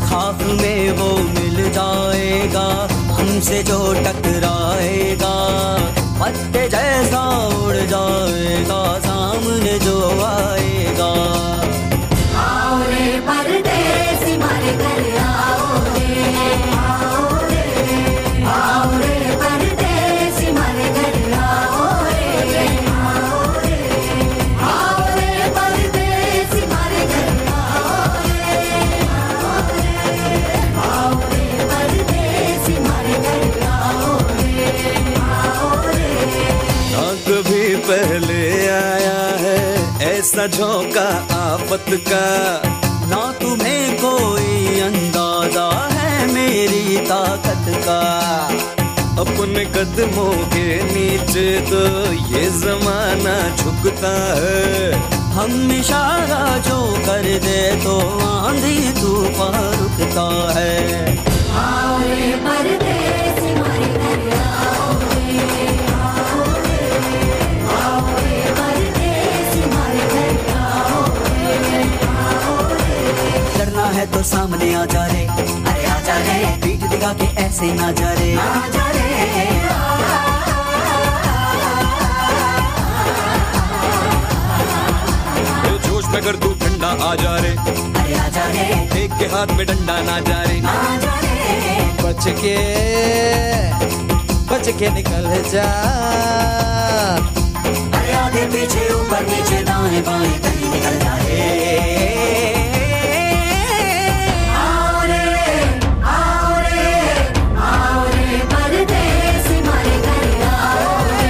खाक में वो मिल जाएगा हमसे जो टकराएगा, पत्ते जैसा उड़ जाएगा सामने जो आएगा। आओ रे परदेसी मारे घर आओ रे, आओ रे, आओ रे परदेसी मारे घर आओ रे, आओ रे, आओ रे परदेसी मारे घर आओ रे, आओ रे, आओ रे परदेसी मारे घर आओ रे, आओ रे। ना कभी पहले आया है ऐसा झोंका आफत का, ना तुम्हें कोई अंदाजा है मेरी ताकत का। अपने कदमों के नीचे तो ये जमाना झुकता है। हम इशारा जो कर दे तो आंधी तूफान रुकता है। आओ रे परदेसी मारे घर आओ रे, आओ रे, आओ रे परदेसी मारे घर आओ रे, आओ रे। डरना है तो सामने आ जा रे, अरे आ जा रे, पीठ दिखा के ऐसे ना जा रे, आ जा रे। जोश में कर तू ठंडा आ जा रे, अरे आ जा रे, एक के हाथ में डंडा ना जा रे, आ जा रे। बच के निकल जा। अरे आगे पीछे ऊपर नीचे दाएं बाएं कहीं निकल जा रे। आओ रे, आओ रे, आओ रे परदेसी मारे घर आओ रे,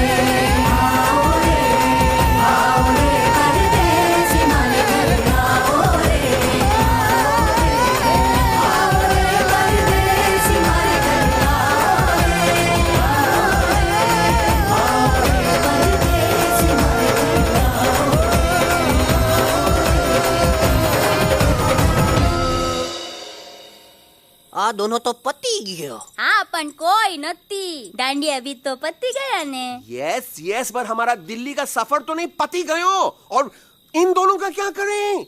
आओ रे, आओ रे परदेसी मारे घर आओ रे, आओ रे परदेसी मारे घर आओ रे, आओ रे परदेसी मारे घर आओ। आ दोनों तो पति गयो। हाँ पण कोई नती, दांडिया भी तो पति गया ने। यस यस, पर हमारा दिल्ली का सफर तो नहीं पति गयो, और इन दोनों का क्या करें?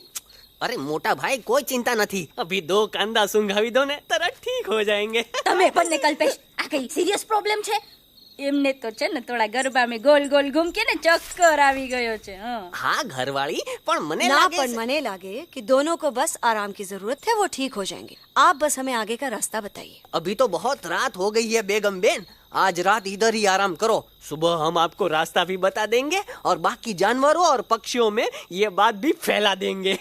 अरे मोटा भाई कोई चिंता नहीं, अभी 2 कांदा सुंघावी दो ने तरह ठीक हो जाएंगे। તમે પણ ને કલ્પેશ આ કઈ સિરિયસ પ્રોબ્લેમ છે? એમને તો છે ને થોડા ગરબામાં ગોલ गोल घूम के ने चक्कर આવી ગયો છે। हाँ घरवाली, पर मने ना लागे पर मने लागे कि दोनों को बस आराम की जरूरत है, वो ठीक हो जाएंगे। आप बस हमें आगे का रास्ता बताइए। अभी तो बहुत रात हो गई है बेगम बेन, आज रात इधर ही आराम करो, सुबह हम आपको रास्ता भी बता देंगे और बाकी जानवरों और पक्षियों में ये बात भी फैला देंगे।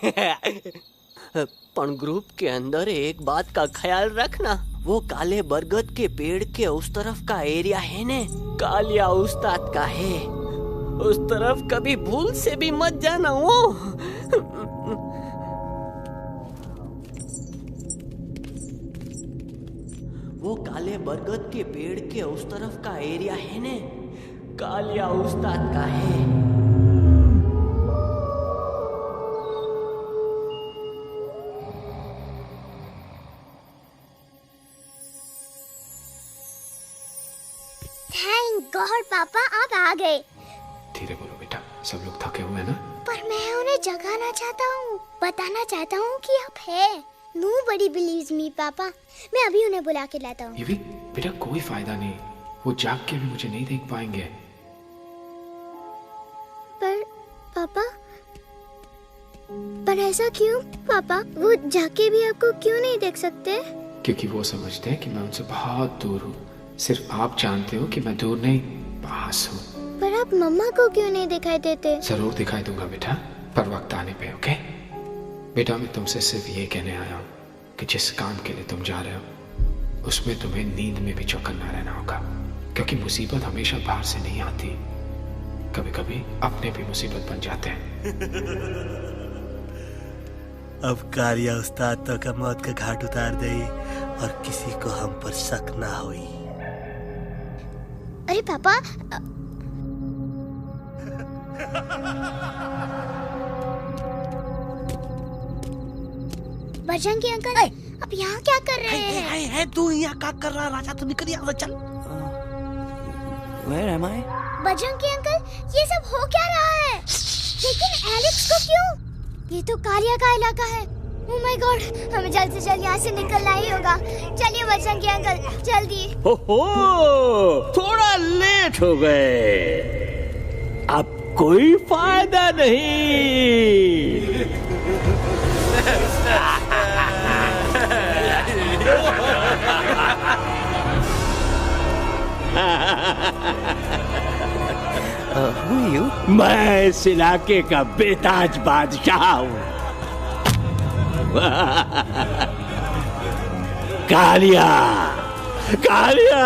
पर ग्रुप के अंदर एक बात का ख्याल रखना, वो काले बरगद के पेड़ के उस तरफ का एरिया है ने कालिया उस्ताद का है, उस तरफ कभी भूल से भी मत जाना। वो काले बरगद के पेड़ के उस तरफ का एरिया है ने कालिया उस्ताद का है। थैंक गॉड पापा आप आ गए। धीरे बोलो बेटा, सब लोग थके हुए ना। पर मैं उन्हें जगाना चाहता हूँ, बताना चाहता हूँ कि आप है। Nobody believes me पापा, मैं अभी उन्हें बुला के लाता हूँ। ये भी बेटा कोई फायदा नहीं, वो जाग के भी मुझे नहीं देख पाएंगे। पर पापा, पर ऐसा क्यों पापा? वो जाके भी आपको क्यों नहीं देख सकते? क्योंकि वो समझते हैं कि मैं उनसे बहुत दूर हूँ। सिर्फ आप जानते हो कि मैं दूर नहीं, पास हूँ। पर आप मम्मा को क्यों नहीं दिखाई देते? जरूर दिखाई दूंगा बेटा, पर वक्त आने पे। ओके बेटा, मैं तुमसे सिर्फ ये कहने आया हूँ कि जिस काम के लिए तुम जा रहे हो उसमें तुम्हें नींद में भी चौकन्ना रहना होगा, क्योंकि मुसीबत हमेशा बाहर से नहीं आती, कभी कभी अपने भी मुसीबत बन जाते हैं। अब कालिया उस्ताद तो का मौत का घाट उतार दे और किसी को हम पर शक ना होई। अरे पापा, बजरंगी अंकल, अब यहाँ क्या कर रहे हैं? है तू यहाँ क्या कर रहा? राजा तू निकल यहाँ से, चल। Where am I? Bajrangi uncle, ये सब हो क्या रहा है? लेकिन एलेक्स को क्यों? ये तो कालिया का इलाका है। ओह माय गॉड, हमें जल्द से जल्द यहाँ से निकलना ही होगा। चलिए बजरंगी अंकल, जल्दी। हो, थोड़ा लेट हो गए, अब कोई फायदा नहीं। Who are you? मैं इस इलाके का बेताज बादशाह हूँ। कालिया, कालिया,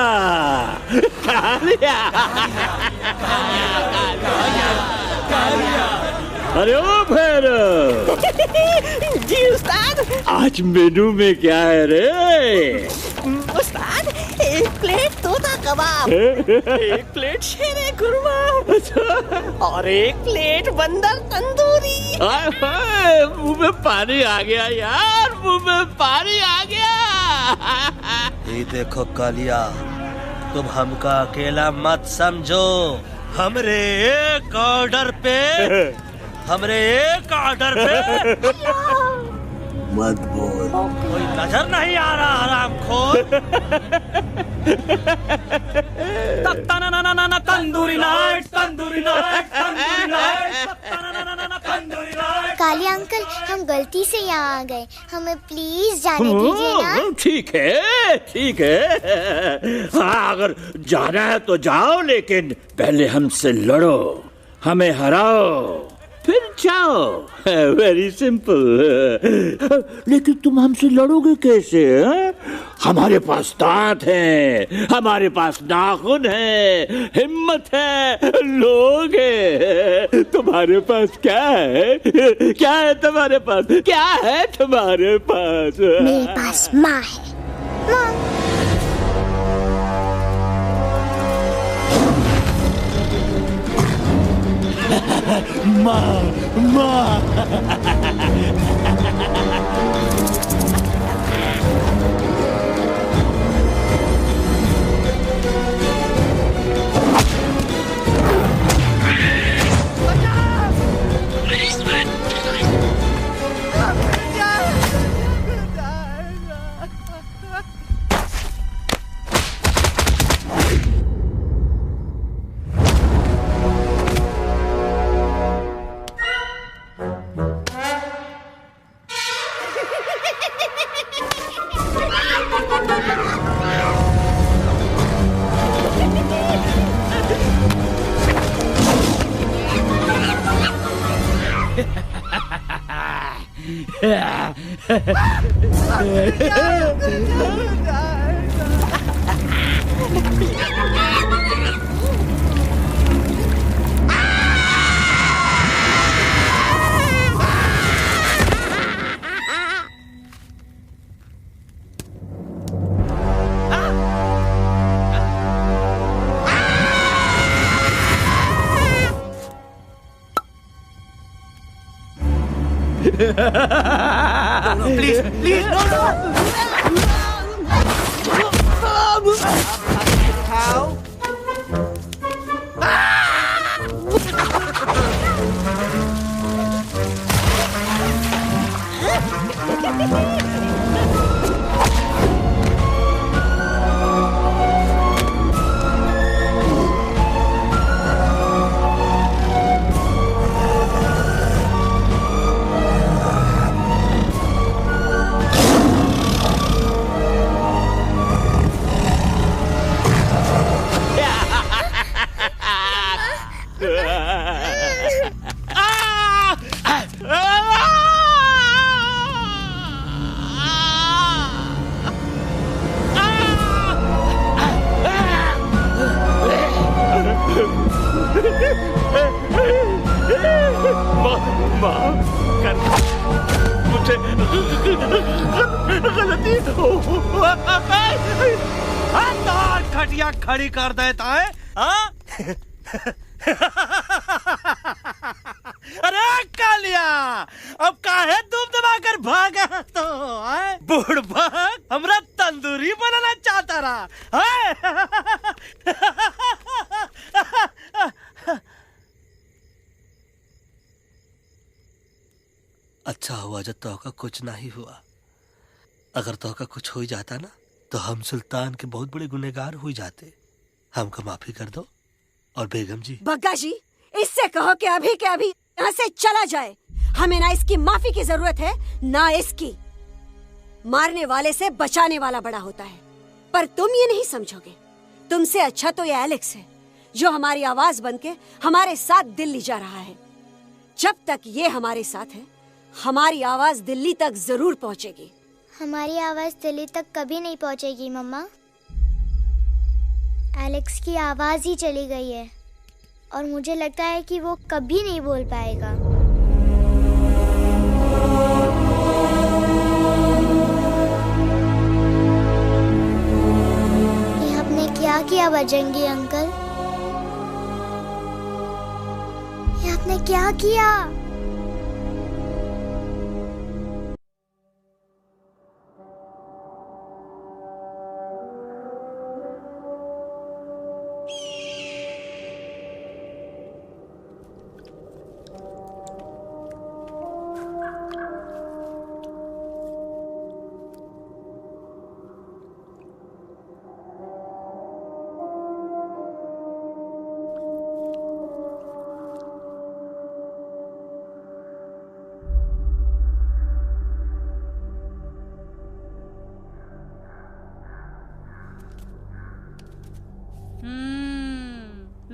कालिया, कालिया। अरे ओ भैरव। जी उस्ताद। आज मेनू में क्या है रे? उस्ताद, एक प्लेट तोता कबाब, एक प्लेट शेरे खुरमा और एक प्लेट बंदर तंदूरी। मुंह में पानी आ गया यार, मुंह में पानी आ गया। ये देखो कालिया, तुम हमका अकेला मत समझो। हमरे एक ऑर्डर पे मत बोल। कोई नजर नहीं आ रहा हरामखोर। Tandoori night, tandoori night, tandoori night, tandoori night. Kalia uncle, हम गलती से यहाँ आ गए, हमें प्लीज जाने दीजिए ना। ठीक है, ठीक है। हाँ, अगर जाना है तो जाओ, लेकिन पहले हमसे लड़ो, हमें हराओ, फिर जाओ। Very simple. लेकिन तुम हमसे लड़ोगे कैसे? हमारे पास दांत हैं, हमारे पास नाखून है, हिम्मत है, लोग हैं। तुम्हारे पास क्या है? क्या है तुम्हारे पास? क्या है तुम्हारे पास? मेरे पास माँ है। माँ, माँ। No, please, please, no, no. How? मुझे गलती खटिया खड़ी कर देता है। अरे कालिया, अब काहे तुम दबाकर भागा तो? बुड़बक हमरा तंदूरी बनाना चाहता रहा। अच्छा हुआ जब तोहका कुछ नहीं हुआ। अगर तोहका कुछ हो जाता ना तो हम सुल्तान के बहुत बड़े गुनहगार हो जाते। हमको माफी कर दो। और बेगम जी, बग्गा जी, इससे कहो कि अभी के अभी यहाँ से चला जाए। हमें ना इसकी माफी की जरूरत है ना इसकी। मारने वाले से बचाने वाला बड़ा होता है, पर तुम ये नहीं समझोगे। तुमसे अच्छा तो ये एलेक्स है जो हमारी आवाज बनके हमारे साथ दिल्ली जा रहा है। जब तक ये हमारे साथ है हमारी आवाज दिल्ली तक जरूर पहुंचेगी। हमारी आवाज दिल्ली तक कभी नहीं पहुंचेगी मम्मा। एलेक्स की आवाज ही चली गई है और मुझे लगता है कि वो कभी नहीं बोल पाएगा। ये आपने क्या किया बजरंगी अंकल? ये आपने क्या किया?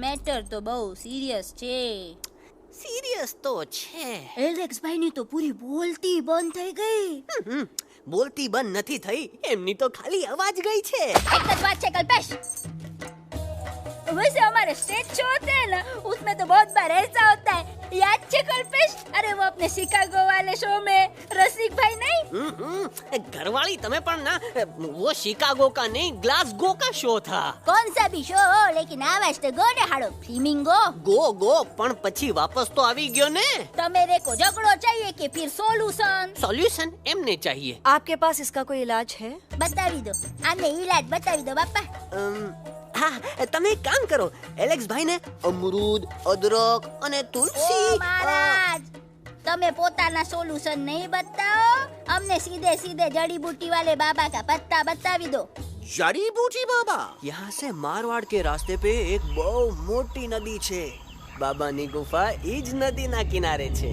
મેટર તો બહુ સિરિયસ છે. સિરિયસ તો છે. એલેક્સ ભાઈની તો પૂરી બોલતી બંધ થઈ ગઈ. બોલતી બંધ નથી થઈ, એમની તો ખાલી અવાજ ગઈ છે. एक बात છે कल्पेश, वैसे हमारे स्टेज शो होते हैं ना, उसमें तो बहुत बार ऐसा होता है, याद है कल्पेश? अरे वो अपने शिकागो वाले शो में रसिक भाई नहीं, घरवाली तुम्हें पण ना, वो शिकागो का नहीं ग्लासगो का शो था. कौन सा भी शो हो, लेकिन आवाज तो गो ने हाड़ो फ्लेमिंगो. गो पण પછી वापस तो આવી ગયો ने. तो मेरे को झगड़ो चाहिए कि फिर सॉल्यूशन एमने चाहिए. आपके पास इसका कोई इलाज है? बतावी दो, आने इलाज बतावी दो बापा. हाँ, તમે એક કામ કરો, એલેક્સ ભાઈને અમરૂદ, અદરક અને તુલસી. महाराज, તમે પોતાના સોલ્યુશન नहीं बताओ, हमने सीधे सीधे जड़ी बूटी वाले बाबा का पत्ता बतावी दो. जड़ी बूटी बाबा? यहाँ से मारवाड़ के रास्ते पे एक बहु मोटी नदी छे. बाबानी गुफा इज नदी ना किनारे छे.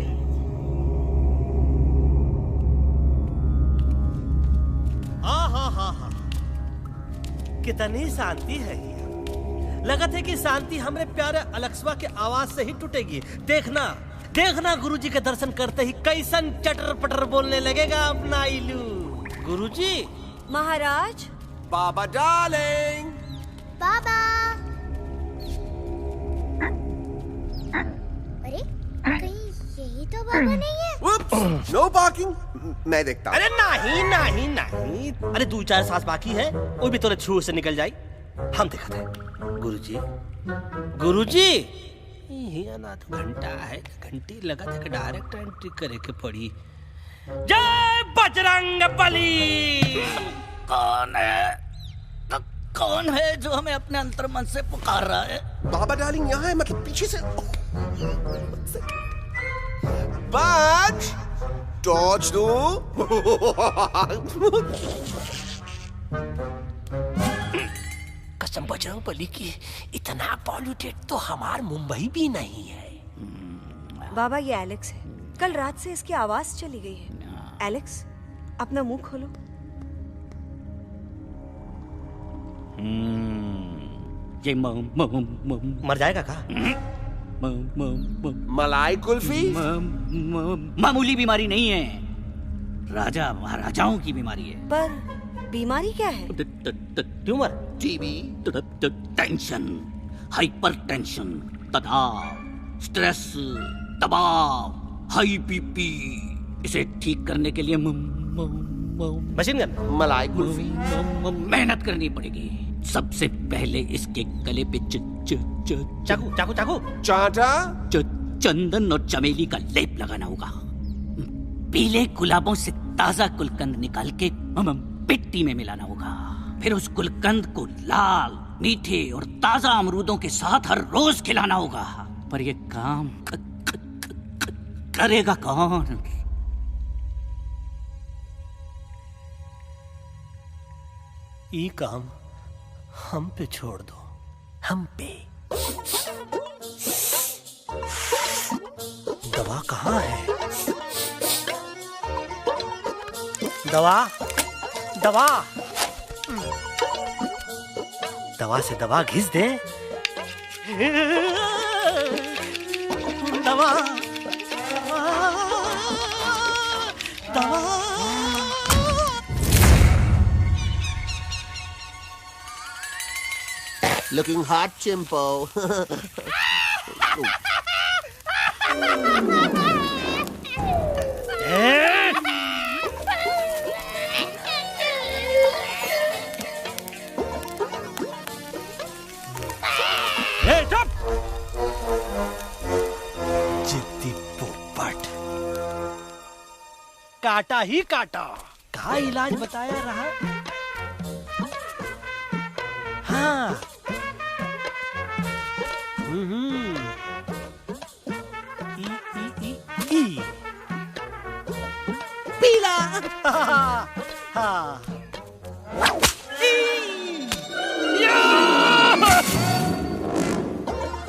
कितनी शांति है यहाँ। लगत है कि शांति हमरे प्यारे अलक्सवा के आवाज से ही टूटेगी। देखना देखना गुरुजी के दर्शन करते ही कैसन चटर पटर बोलने लगेगा अपना इलू। गुरुजी। महाराज। बाबा डार्लिंग। बाबा। अरे कहीं यही तो बाबा नहीं है? नो पार्किंग, मैं देखता हूँ। अरे नहीं, अरे 2-4 सांस बाकी है, वो भी तोरे छू से निकल जाए। हम दिखाते हैं। गुरुजी ये ना तो घंटा है, घंटी लगा था कि डायरेक्ट एंट्री करे के पड़ी। जय बजरंग बली। कौन है जो हमें अपने अंतर मन से पुकार रहा है? बाबा डार्लिंग यहाँ है, मतलब पीछे से। बाज टॉर्च दो। कसम बजरंग बली की, इतना पॉल्यूटेड तो हमार मुंबई भी नहीं है। बाबा ये एलेक्स है, कल रात से इसकी आवाज चली गई है। एलेक्स अपना मुंह खोलो। ये मर जाएगा का? मलाई कुल्फी? मामूली बीमारी नहीं है, राजा महाराजाओं की बीमारी है। पर बीमारी क्या है? Tumour, TB, tension, hyper tension, तनाव, स्ट्रेस, दबाव, हाई बीपी। इसे ठीक करने के लिए मशीन गन, मलाई कुल्फी, मेहनत करनी पड़ेगी। सबसे पहले इसके गले पे चाकू, चाटा, चंदन और चमेली का लेप लगाना होगा। पीले गुलाबों से ताजा गुलकंद निकाल के मिट्टी में मिलाना होगा। फिर उस गुलकंद को लाल, मीठे और ताजा अमरूदों के साथ हर रोज खिलाना होगा। पर ये काम करेगा कौन? ये काम हम पे छोड़ दो, हम पे। दवा कहाँ है? दवा, दवा, दवा से दवा घिस दे। दवा, दवा। Looking hot, Chimpo. जिद्दी पोपट, काटा ही काटा। का इलाज बताया रहा? हाँ, ई पीला। हाँ,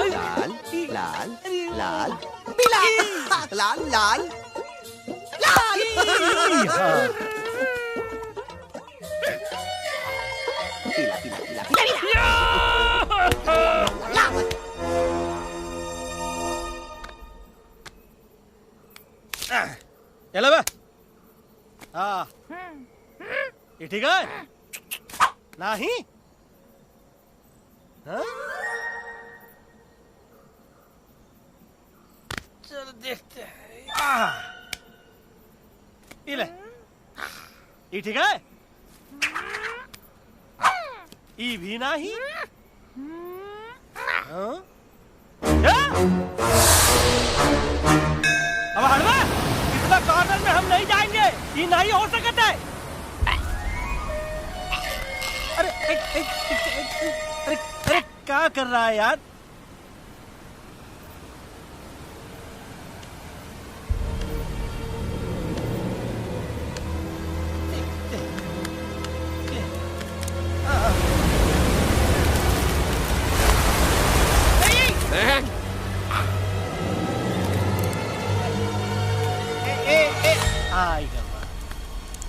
लाल, लाल, लाल, पीला, लाल, लाल, लाल। पीला, पीला, पीला, पीला। चलो बे। हाँ, ये ठीक है? नहीं? हाँ? चलो देखते हैं। ये ले, ये ठीक है? ये भी नहीं? हाँ? अब हड़वा, इतना कॉर्नर में हम नहीं जाएंगे, ये नहीं हो सकता है। अरे अरे अरे क्या कर रहा है यार?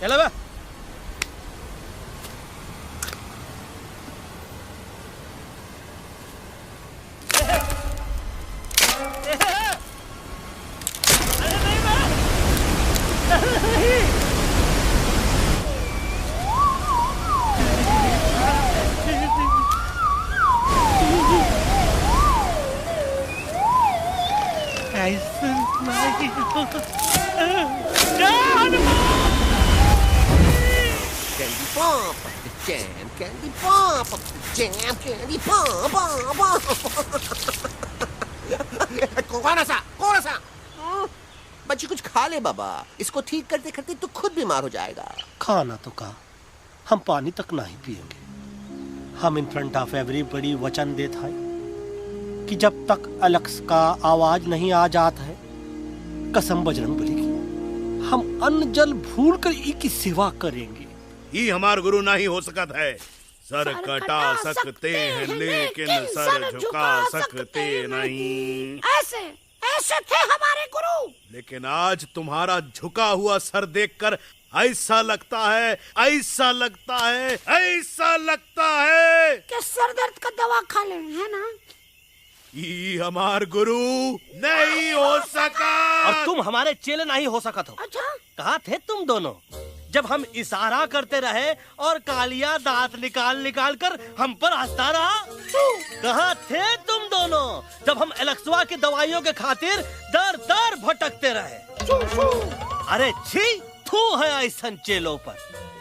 चलो बे। Candy pop, jam, candy pop, jam, candy pop, कौन सा? बच्ची कुछ खा ले बाबा, इसको ठीक करते करते तू खुद बीमार हो जाएगा। खाना तो का, हम पानी तक नहीं पिएंगे। हम इन फ्रंट ऑफ एवरीबॉडी वचन देता है कि जब तक एलेक्स का आवाज नहीं आ जाता है, कसम बजरंगबली की, हम अन्न जल भूल कर ई की सेवा करेंगे। ये हमार गुरु नहीं हो सकत है। सर कटा सकते हैं लेकिन सर झुका सकते नहीं। ऐसे ऐसे थे हमारे गुरु। लेकिन आज तुम्हारा झुका हुआ सर देखकर ऐसा लगता है, ऐसा लगता है, ऐसा लगता है कि सर दर्द का दवा खा ले, है ना? ये हमार गुरु नहीं हो सका। और तुम हमारे चेले नहीं हो सकत हो। अच्छा? कहाँ थे तुम दोनों जब हम इशारा करते रहे और कालिया दांत निकाल निकाल कर हम पर हंसता रहा? कहाँ थे तुम दोनों जब हम एलेक्सवा की दवाइयों के खातिर दर दर भटकते रहे? अरे छी, थू है ऐसा चेलों पर।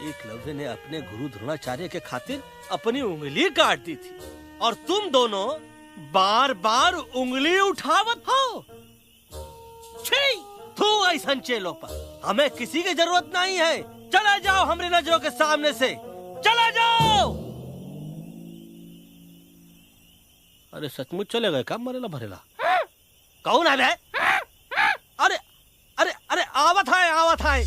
एकलव्य ने अपने गुरु द्रोणाचार्य के खातिर अपनी उंगली काट दी थी और तुम दोनों बार बार उंगली उठावत हो। छी, थू ऐसा चेलों पर। हमें किसी की जरूरत नहीं है। चला जाओ हमारी नजरों के सामने से, चला जाओ। अरे सचमुच चले गए क्या? मरेला भरेला कौन है बे? अरे अरे अरे आवत है, आवत है।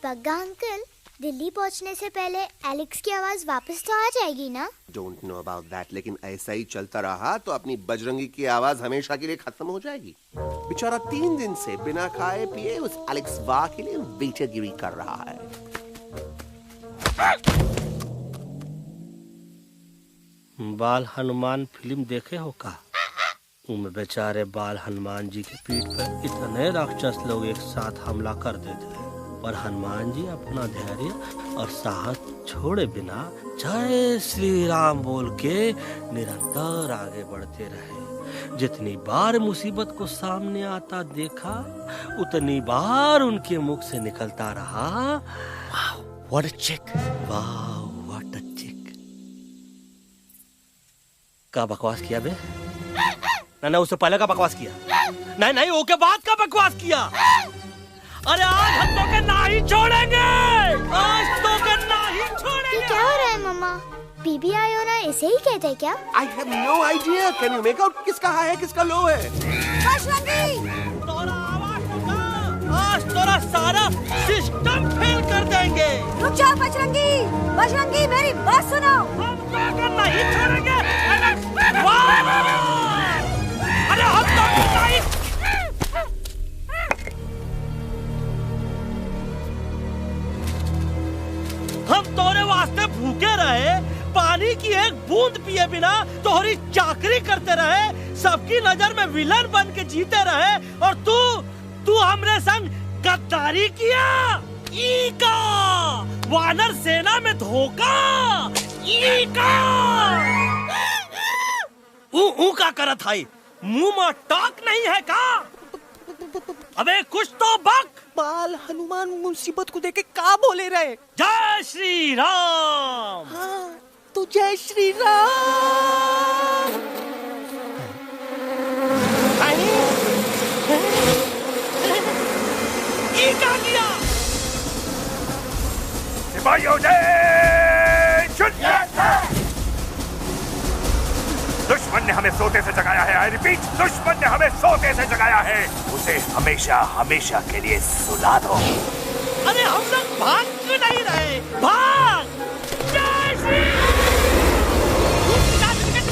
बग्गा अंकल, दिल्ली पहुंचने से पहले एलेक्स की आवाज वापस तो आ जाएगी ना? डोंट नो अबाउट दैट, लेकिन ऐसा ही चलता रहा तो अपनी बजरंगी की आवाज हमेशा के लिए खत्म हो जाएगी। बेचारा 3 दिन से बिना खाए पिए उस एलेक्स वाह के लिए वेटरगिरी कर रहा है। बाल हनुमान फिल्म देखे हो का? उनमें बेचारे बाल हनुमान जी की पीठ पर इतने राक्षस लोग एक साथ हमला कर देते हैं, पर हनुमान जी अपना धैर्य और साहस छोड़े बिना जय श्री राम बोल के निरंतर आगे बढ़ते रहे। जितनी बार मुसीबत को सामने आता देखा, उतनी बार उनके मुख से निकलता रहा, व्हाट अ चिक, वाह व्हाट अ चिक। का बकवास किया बे? ना उससे पहले का बकवास किया? नहीं ओके बाद का बकवास किया। अरे आज हम तो के नहीं छोड़ेंगे, आज तो के नहीं छोड़ेंगे। ये क्या हो रहा है मम्मा? बीबी आयोना ऐसे ही कहते हैं क्या? I have no idea. Can you make out किसका हाई है किसका लो है? आज तोरा सारा सिस्टम फेल कर देंगे। रुक जाओ बजरंगी, बजरंगी मेरी बात सुनो। हम तो के नहीं छोड़ेंगे। अरे हम तो के नहीं। हम तोरे वास्ते भूखे रहे, पानी की एक बूंद पिए बिना तोहरी चाकरी करते रहे, सबकी नजर में विलन बन के जीते रहे, और तू हमरे संग गद्दारी किया। ईका वानर सेना में धोखा। ईका ऊ का करत है, मुंह में टाक नहीं है का? अबे कुछ तो बक। बाल हनुमान मुसीबत को देखे का बोले रहे? जय श्री राम। हाँ, तो जय श्री राम। ये क्या किया? सिपाहियों दुश्मन ने हमें सोते से जगाया है। आई रिपीट, दुश्मन ने हमें सोते से जगाया है। उसे हमेशा हमेशा के लिए सुला दो। अरे हम लोग भाग क्यों नहीं रहे? भाग! जय श्री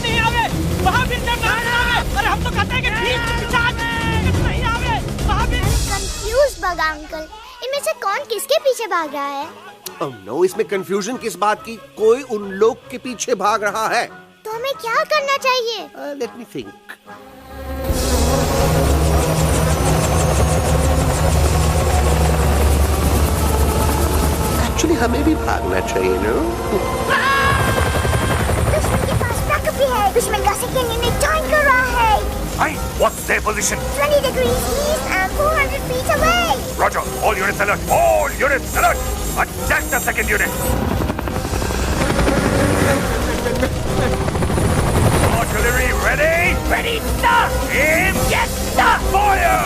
नहीं आवे, महावीर जब नहीं आवे। अरे हम तो कहते हैं कि नहीं आवे, महावीर। कंफ्यूज बग्गा अंकल, इनमें से कौन किसके पीछे भाग रहा है? Oh no, इसमें कंफ्यूजन किस बात की? कोई उन लोग के पीछे भाग रहा है। तो हमें क्या करना चाहिए? Let me think. Actually, हमें भी भागना चाहिए, no? दुश्मन के पास बैकअप भी है। दुश्मन का सेकंड यूनिट ज्वाइन कर रहा है। Hey, what's their position? 20 degrees east and 400 feet away. Roger, all units alert. All units alert. Attack the second unit. Artillery ready? Ready, sir! Aim, yes, sir! Fire!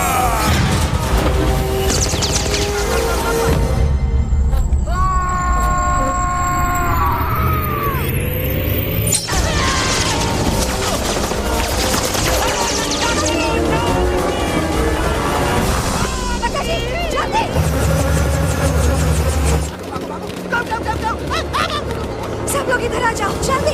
सब लोग इधर आ जाओ, जल्दी।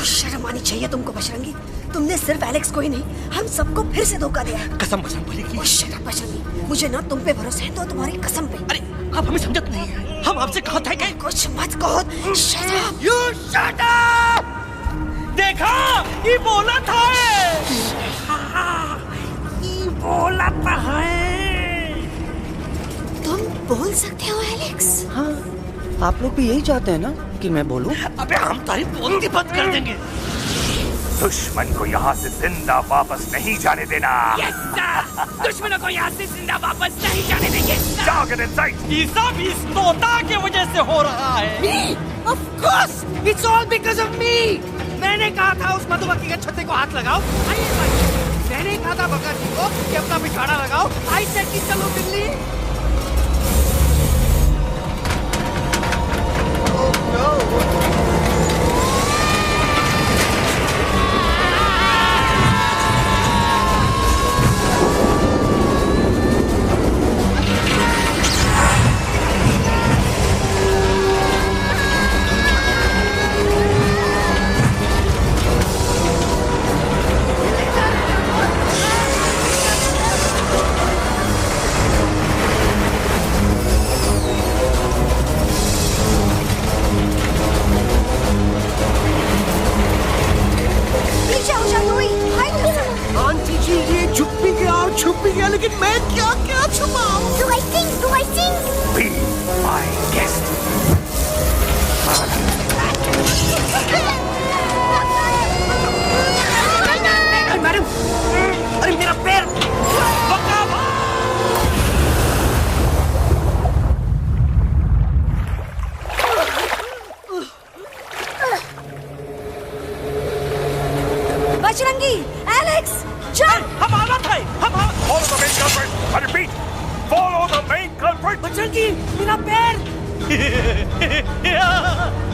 शर्म आनी चाहिए तुमको बजरंगी। तुमने सिर्फ एलेक्स को ही नहीं, हम सबको फिर से धोखा दिया है। कसम बोली की। शट अप बजरंगी, मुझे ना तुम पे भरोसा है, तो तुम्हारी कसम पे। अरे आप हमें समझत नहीं है। हम आपसे कहा था कि कुछ मत कहो। Shut up. You shut up. देखा, ये बोला था। बोला तो है। तुम बोल सकते हो एलेक्स? हाँ, आप लोग भी यही चाहते हैं ना कि मैं बोलूं? अबे हम तारीफ बोलती बंद कर देंगे। दुश्मन को यहाँ से जिंदा वापस नहीं जाने देना। दुश्मनों को यहाँ से जिंदा वापस नहीं जाने देंगे। जाओ get inside। ये सब इस तोता की वजह से हो रहा है। Me? Of course, it's all because of me। मैंने कहा था उस मधुमक्खी के छत्ते को हाथ लगाओ। मैंने कहा था बका जी को कि अपना पिछवाड़ा लगाओ। आई सेड कि चलो बिल्ली। आंटी जी ये छुप भी गया लेकिन मैं क्या छुपाऊं? Do I sing? Be my guest। Madam, अरे मेरा पैर। बजरंगी, एलेक्स, चल। हमारा था, Follow the main culprit। I repeat, follow the main culprit। Bajrangi, मेरा पैर।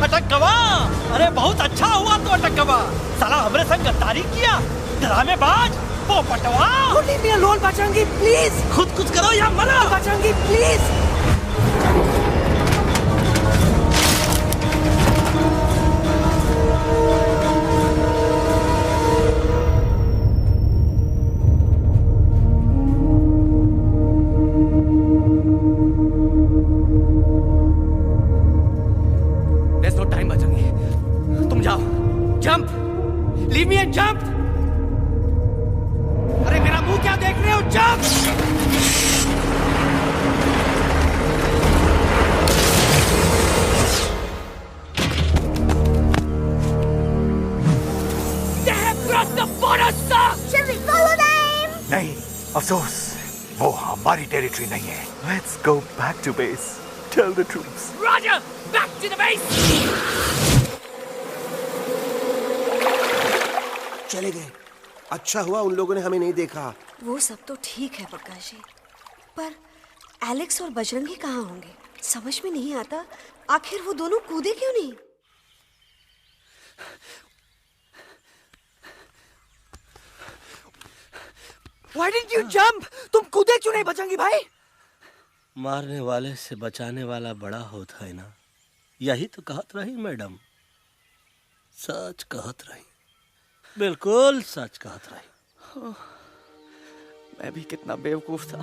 अटक गवा। अरे बहुत अच्छा हुआ तो अटक गवा। साला हमरे संग गद्दारी किया, ड्रामेबाज, पोपटवा। Leave me alone, Bajrangi, please। खुद कुछ करो या मरो। Bajrangi, please। There's no time, Bajrangi. तुम जाओ। Jump। Leave me and jump। अरे मेरा मुंह क्या देख रहे हो? Jump। They have crossed the border, sir। Shall we follow them? नहीं, अफसोस, वो हमारी टेरिटरी नहीं है। Let's go back to base। Tell the troops। Roger, back to the base। चले गए। अच्छा हुआ उन लोगों ने हमें नहीं देखा। वो सब तो ठीक है प्रकाश जी, पर एलेक्स और बजरंगी कहाँ होंगे? समझ में नहीं आता, आखिर वो दोनों कूदे क्यों नहीं? Why didn't you jump? तुम कूदे क्यों नहीं बजरंगी भाई? मारने वाले से बचाने वाला बड़ा होता है ना, यही तो कहत रही मैडम। सच कहत रही, बिल्कुल सच कहत रही। मैं भी कितना बेवकूफ था।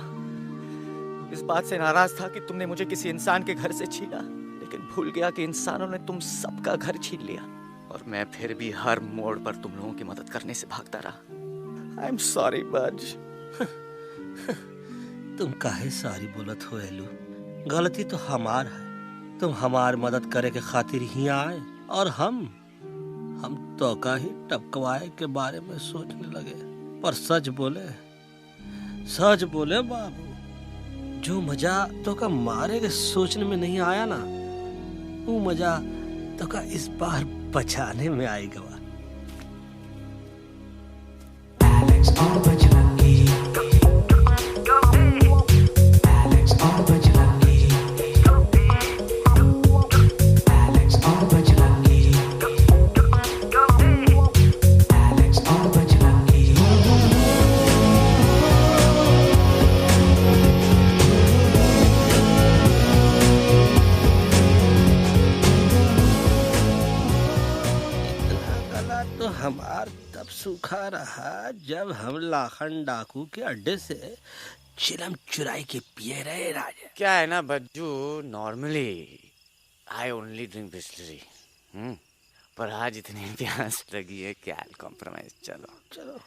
इस बात से नाराज था कि तुमने मुझे किसी इंसान के घर से छीना, लेकिन भूल गया कि इंसानों ने तुम सबका घर छीन लिया और मैं फिर भी हर मोड़ पर तुम लोगों की मदद करने से भागता रहा। आई एम सॉरी बज। तुम काहे सारी बोलत हो एलू? गलती तो हमार है। तुम हमार मदद करे के खातिर ही आए और हम तो का ही टपकवाए के बारे में सोचने लगे। पर सच बोले बाबू, जो मजा तो का मारे के सोचने में नहीं आया ना, वो मजा तो का इस बार बचाने में आएगा। हमार तब सूखा रहा जब हम लाखन डाकू के अड्डे से चिलम चुराई के पिए रहे राजा। क्या है ना Bajju, normally I only drink Bisleri, पर आज इतनी प्यास लगी है क्या कॉम्प्रोमाइज। चलो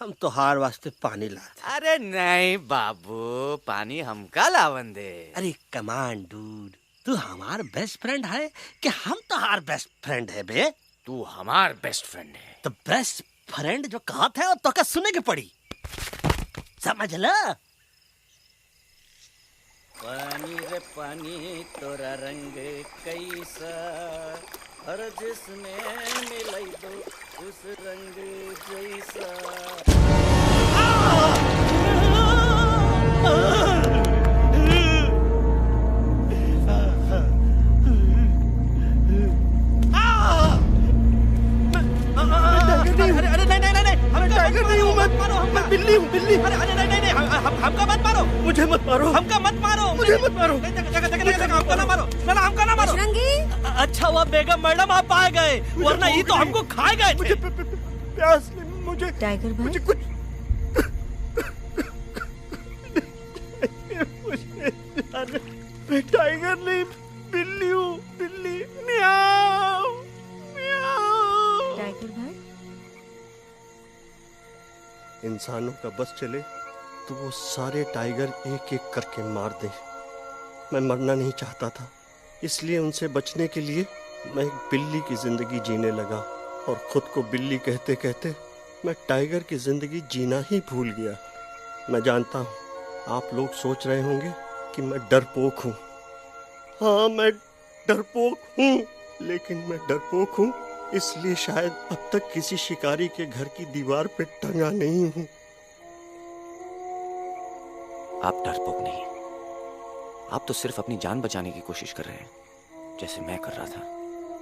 हम तो हार वास्ते पानी लाते। अरे नहीं बाबू, पानी हमका लावन दे। अरे कमान डूड, तू हमार बेस्ट फ्रेंड है कि हम तो हार बेस्ट फ्रेंड है बे? तू हमार बेस्ट फ्रेंड है। तो बेस्ट फ्रेंड जो कहा था तो क्या सुने की पड़ी, समझ ला। पानी रे पानी तोरा रंग कैसा, हर जिसमें मिलाई दो उस रंग जैसा। अरे नहीं नहीं नहीं, हम टाइगर नहीं हूँ, मैं बिल्ली हूँ, बिल्ली। अरे नहीं नहीं, हमका मत मारो, मुझे मत मारो, हमका मत मारो, मुझे मत मारो, हमका ना मारो, ना हमका ना मारो। अच्छा हुआ बेगम मैडम आप आ गए, वरना ये तो हमको खा गए। मुझे प्यास लगी, मुझे टाइगर भाई, मुझे कुछ मैं टाइगर नहीं, बिल्ली हूँ, बिल्ली। म्याऊ म्याऊ। टाइगर भाई, इंसानों का बस चले तो वो सारे टाइगर एक एक करके मार दे। मैं मरना नहीं चाहता था, इसलिए उनसे बचने के लिए मैं एक बिल्ली की जिंदगी जीने लगा, और खुद को बिल्ली कहते कहते मैं टाइगर की जिंदगी जीना ही भूल गया। मैं जानता हूँ आप लोग सोच रहे होंगे कि मैं डरपोक हूँ। हाँ, मैं डरपोक हूँ, लेकिन मैं डरपोक हूँ इसलिए शायद अब तक किसी शिकारी के घर की दीवार पे टंगा नहीं हूँ। आप डरपोक नहीं, आप तो सिर्फ अपनी जान बचाने की कोशिश कर रहे हैं, जैसे मैं कर रहा था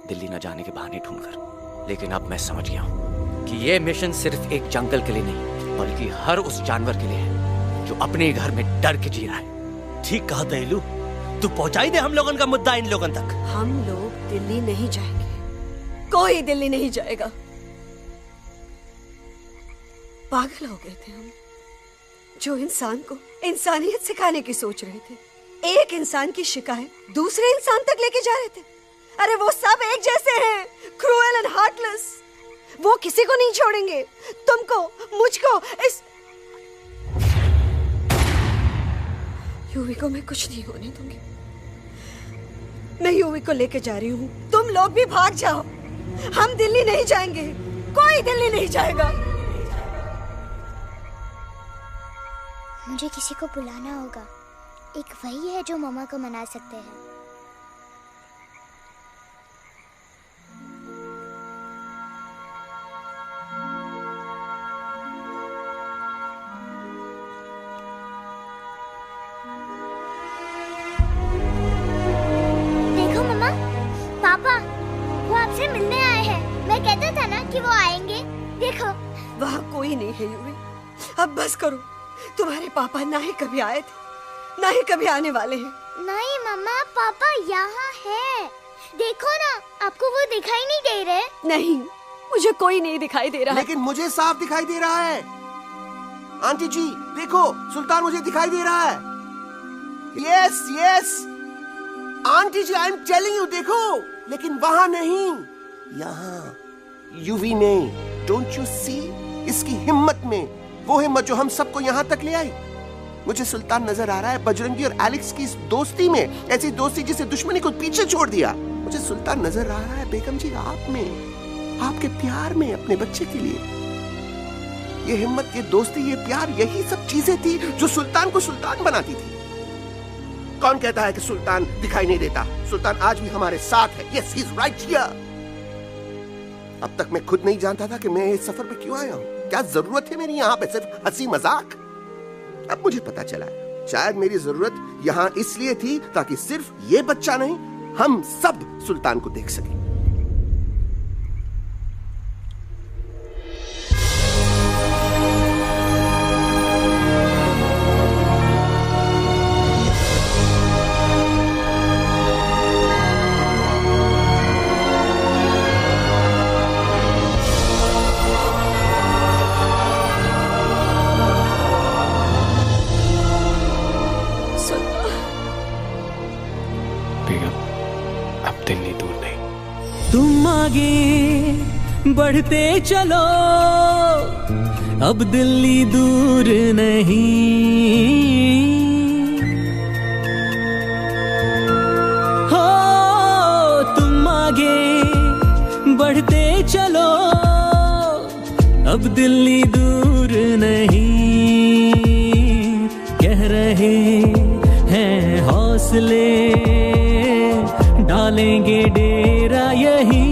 दिल्ली न जाने के बहाने ढूंढकर। लेकिन अब मैं समझ गया हूँ कि ये मिशन सिर्फ एक जंगल के लिए नहीं, बल्कि हर उस जानवर के लिए है जो अपने घर में डर के जी रहा है। ठीक कहा दहलू, तू पहुंचाई दे हम लोगन का मुद्दा इन लोगन तक। हम लोग दिल्ली नहीं जाएंगे, कोई दिल्ली नहीं जाएगा। पागल हो गए थे हम, जो इंसान को इंसानियत सिखाने की सोच रहे थे। एक इंसान की शिकायत दूसरे इंसान तक लेके जा रहे थे। अरे वो सब एक जैसे हैं, क्रूएल एंड हार्टलेस। वो किसी को नहीं छोड़ेंगे, तुमको, मुझको, इस यूवी को मैं कुछ नहीं होने दूंगी। मैं यूवी को लेके जा रही हूँ, तुम लोग भी भाग जाओ। हम दिल्ली नहीं जाएंगे, कोई दिल्ली नहीं जाएगा। मुझे किसी को बुलाना होगा, एक वही है जो मम्मा को मना सकते हैं। देखो मम्मा, पापा वो आपसे मिलने आए हैं। मैं कहता था ना कि वो आएंगे। देखो वहाँ कोई नहीं है यूवी, अब बस करो। तुम्हारे पापा ना ही कभी आए थे, ना ही कभी आने वाले हैं। नहीं मम्मा, पापा यहाँ है। देखो ना, आपको वो दिखाई नहीं दे रहे? नहीं, मुझे कोई नहीं दिखाई दे रहा। लेकिन मुझे साफ दिखाई दे रहा है। आंटी जी देखो, सुल्तान मुझे दिखाई दे रहा है। Yes yes aunty ji, I am telling you, देखो। लेकिन वहां नहीं, यहाँ यूवी ने। डोंट यू सी इसकी हिम्मत में, वो हिम्मत जो हम सबको यहाँ तक ले आई। मुझे सुल्तान नजर आ रहा है बजरंगी और एलेक्स की इस दोस्ती में, ऐसी दोस्ती जिसे दुश्मनी को पीछे छोड़ दिया। मुझे सुल्तान नजर आ रहा है बेगम जी आप में, आपके प्यार में अपने बच्चे के लिए। ये हिम्मत, ये दोस्ती, ये प्यार, यही सब चीजें थी जो सुल्तान को सुल्तान बनाती थी। कौन कहता है कि सुल्तान दिखाई नहीं देता? सुल्तान आज भी हमारे साथ है। Yes, he is right here. अब तक मैं खुद नहीं जानता था कि मैं इस सफर पे क्यों आया हूँ। क्या जरूरत है मेरी यहाँ पे सिर्फ हंसी मजाक? अब मुझे पता चला है, शायद मेरी जरूरत यहाँ इसलिए थी ताकि सिर्फ ये बच्चा नहीं, हम सब सुल्तान को देख सकें। तुम आगे बढ़ते चलो, अब दिल्ली दूर नहीं, हो तुम आगे बढ़ते चलो, अब दिल्ली दूर नहीं, कह रहे हैं हौसले, डालेंगे डेरा यही।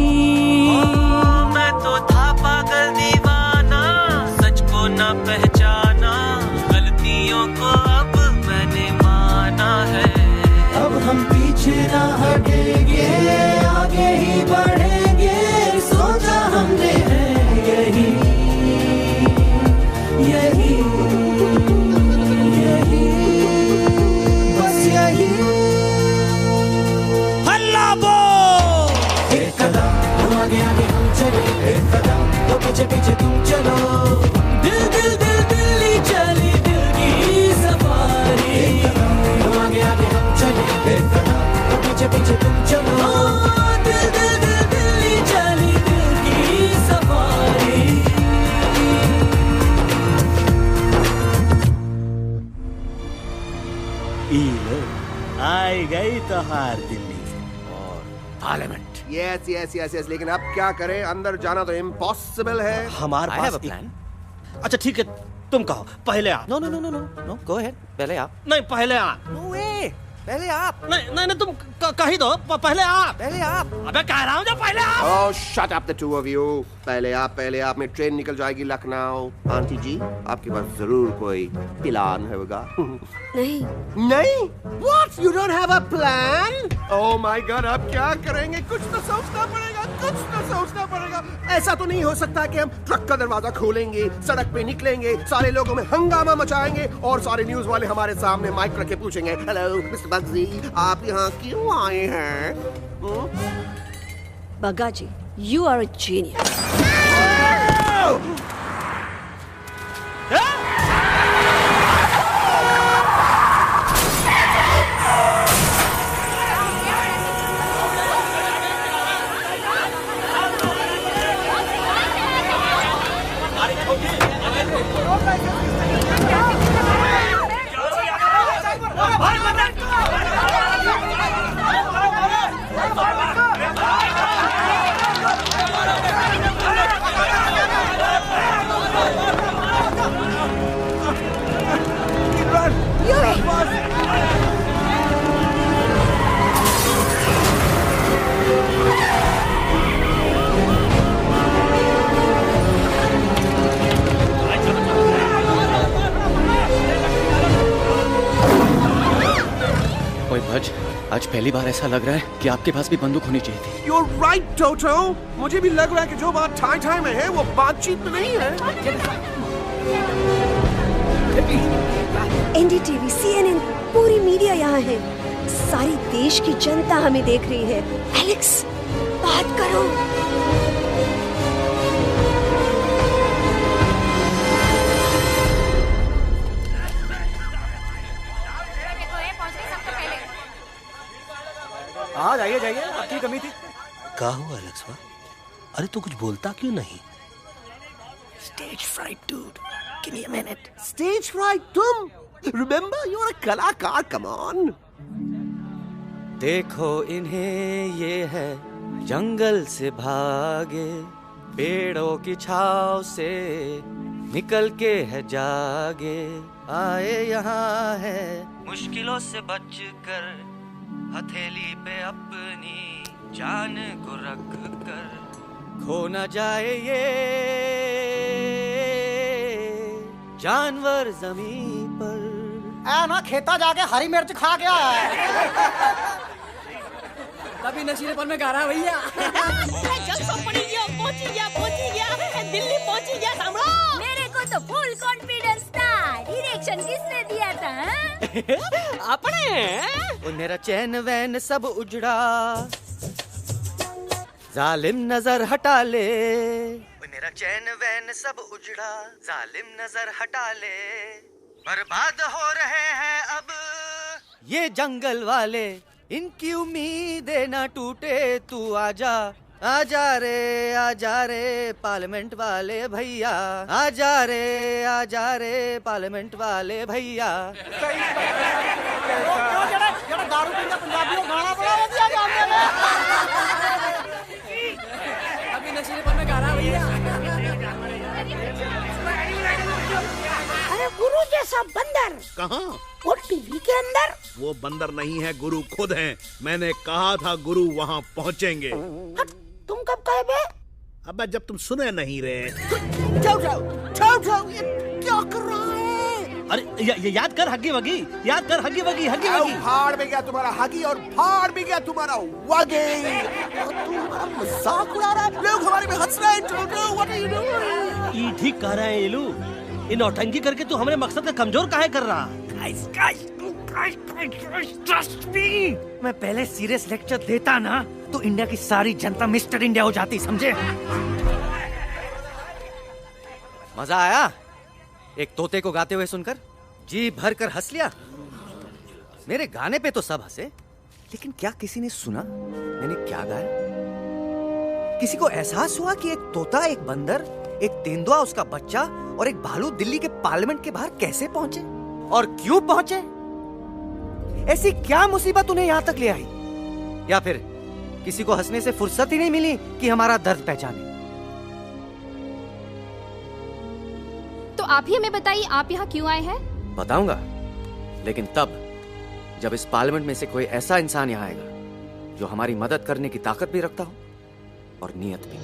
मैं तो था पागल दीवाना, सच को न पहचाना, गलतियों को अब मैंने माना है। अब हम पीछे ना हटेंगे, आगे ही बढ़ेंगे, सोचा हमने है यही यही यही, बस यही। हल्ला बोल। एक कदम तो आगे आगे हम चले, एक कदम तो पीछे पीछे तुम चलो, दिल दिल दिल दिल्ली चली दिल की सफारी। एक कदम तो आगे आगे हम चले, एक कदम तो पीछे पीछे तुम चलो, दिल दिल दिल दिल्ली चली दिल की सफारी। आई गई तो हार दिल्ली और parliament. Yes yes yes yes, लेकिन अब क्या करें, अंदर जाना तो इम्पॉसिबल है। हमारे पास प्लान। अच्छा ठीक है, तुम कहो पहले आप। No no no no no no, go ahead, पहले आप। नहीं पहले आप। नो वे, पहले आप। नहीं नहीं नहीं, तुम कह ही दो, पहले आप। पहले आप। अबे कह रहा हूँ जो पहले आप। Oh shut up the two of you. पहले आप में ट्रेन निकल जाएगी लखनऊ। आंटी जी, आपके पास जरूर कोई प्लान होगा। नहीं नहीं? What? You don't have a plan? Oh my God, अब क्या करेंगे? कुछ तो सोचना पड़ेगा, कुछ तो सोचना पड़ेगा। ऐसा तो नहीं हो सकता कि हम ट्रक का दरवाजा खोलेंगे, सड़क पे निकलेंगे, सारे लोगों में हंगामा मचाएंगे और सारे न्यूज वाले हमारे सामने माइक रख के पूछेंगे, हेलो मिस्टर बग्जी, आप यहाँ क्यों आए हैं? बग्गा जी, you are a genius. आज पहली बार ऐसा लग रहा है कि आपके पास भी बंदूक होनी चाहिए थी। You're right, Toto. मुझे भी लग रहा है कि जो बात ठाई में है वो बातचीत में नहीं है। NDTV, CNN, पूरी मीडिया यहाँ है। सारी देश की जनता हमें देख रही है। एलेक्स, बात करो। हाँ जाइए जाइए, आपकी कमी थी। क्या हुआ एलेक्सवा? अरे तू कुछ बोलता क्यों नहीं? Stage fright, dude. Give me a minute. Stage fright, तुम? Remember, you're a कलाकार. Come on. देखो इन्हें, ये है जंगल से भागे, पेड़ों की छाव से निकल के है जागे, आए यहाँ है मुश्किलों से बचकर, हथेली पे अपनी जान को रख कर, खो न जाए ये जानवर जमीन पर। ना खेता जाके हरी मिर्च खा गया है। कभी नशीलेपन में गा रहा भैया। दिल्ली पहुंची गया, सामड़ो। मेरे को तो फुल कॉन्फिडेंस था। डायरेक्शन किसने दिया था? अपने। मेरा चैन वैन सब उजड़ा, जालिम नजर हटा ले। मेरा चैन वैन सब उजड़ा, जालिम नजर हटा ले, बर्बाद हो रहे हैं अब ये जंगल वाले, इनकी उम्मीदें ना टूटे, तू आजा आजा रे पार्लियामेंट वाले भैया, आजा रे पार्लियामेंट वाले भैया। दारू पीना पंजाबियों गाना बड़ा दिया जाने में। अभी नशीलेपन में गा रहा भैया। अरे गुरु जैसा बंदर कहाँ? वो टीवी के अंदर। वो बंदर नहीं है, गुरु खुद हैं। मैंने कहा था गुरु वहाँ पहुँचेंगे। तुम कब कहे बे? अबे जब तुम सुने नहीं रहे। जाओ ये क्या कर रहा है? अरे ये याद कर हगी वगी, याद कर हगी वगी। फाड़ भी गया तुम्हारा हगी और फाड़ भी गया तुम्हारा वगे। तू हमारा मजाक उड़ा रहा है, लोग हमारे में हंस रहे हैं। What are you doing? ये ठीक कह रहे हैं इलू, इन नौटंकी करके तू हमारे मकसद का कमजोर काहे कर रहा? मैं पहले सीरियस लेक्चर देता ना तो इंडिया की सारी जनता मिस्टर इंडिया हो जाती, समझे? मजा आया एक तोते को गाते हुए सुनकर? जी भर कर हंस लिया। मेरे गाने पे तो सब हंसे, लेकिन क्या किसी ने सुना मैंने क्या गाया? किसी को एहसास हुआ कि एक तोता, एक बंदर, एक तेंदुआ, उसका बच्चा और एक भालू दिल्ली के पार्लियामेंट के बाहर कैसे पहुंचे और क्यों पहुंचे? ऐसी क्या मुसीबत उन्हें यहां तक ले आई? या फिर किसी को हंसने से फुर्सत ही नहीं मिली कि हमारा दर्द पहचाने? तो आप ही हमें बताइए, आप यहाँ क्यों आए हैं? बताऊंगा, लेकिन तब जब इस पार्लियामेंट में से कोई ऐसा इंसान यहाँ आएगा जो हमारी मदद करने की ताकत भी रखता हो और नियत भी।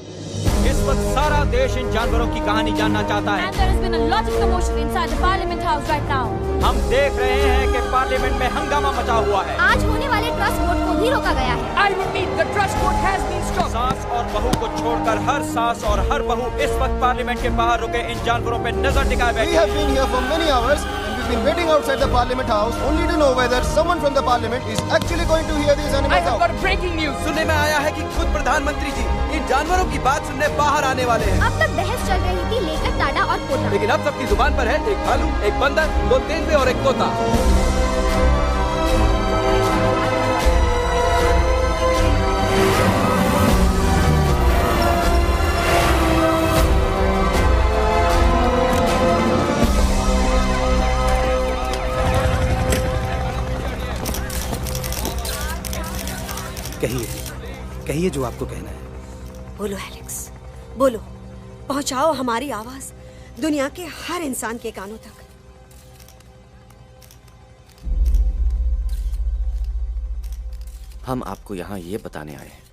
इस वक्त सारा देश इन जानवरों की कहानी जानना चाहता है। And there has been a lot of commotion inside the Parliament House right now. हम देख रहे हैं कि पार्लियामेंट में हंगामा मचा हुआ है। आज होने वाले ट्रस्ट वोट को भी रोका गया है। I repeat, the trust vote has been stopped. सास और बहू को छोड़कर हर सास और हर बहू इस वक्त पार्लियामेंट के बाहर रुके इन जानवरों पे नजर टिकाए बैठे। We have been here for many hours and we've been waiting outside the Parliament House only to know whether someone from the Parliament is actually going to hear these animals out. I have got breaking news. सुनने में आया है कि खुद प्रधानमंत्री जी इन जानवरों की बात सुनने बाहर आने वाले हैं। अब तक बहस चल रही थी लेकर टाडा और पोटा, लेकिन अब सबकी जुबान पर है एक भालू, एक बंदर, 2 तेंदुए और एक तोता। कहिए जो आपको कहना है। बोलो एलेक्स, बोलो, पहुंचाओ हमारी आवाज दुनिया के हर इंसान के कानों तक। हम आपको यहां ये बताने आए हैं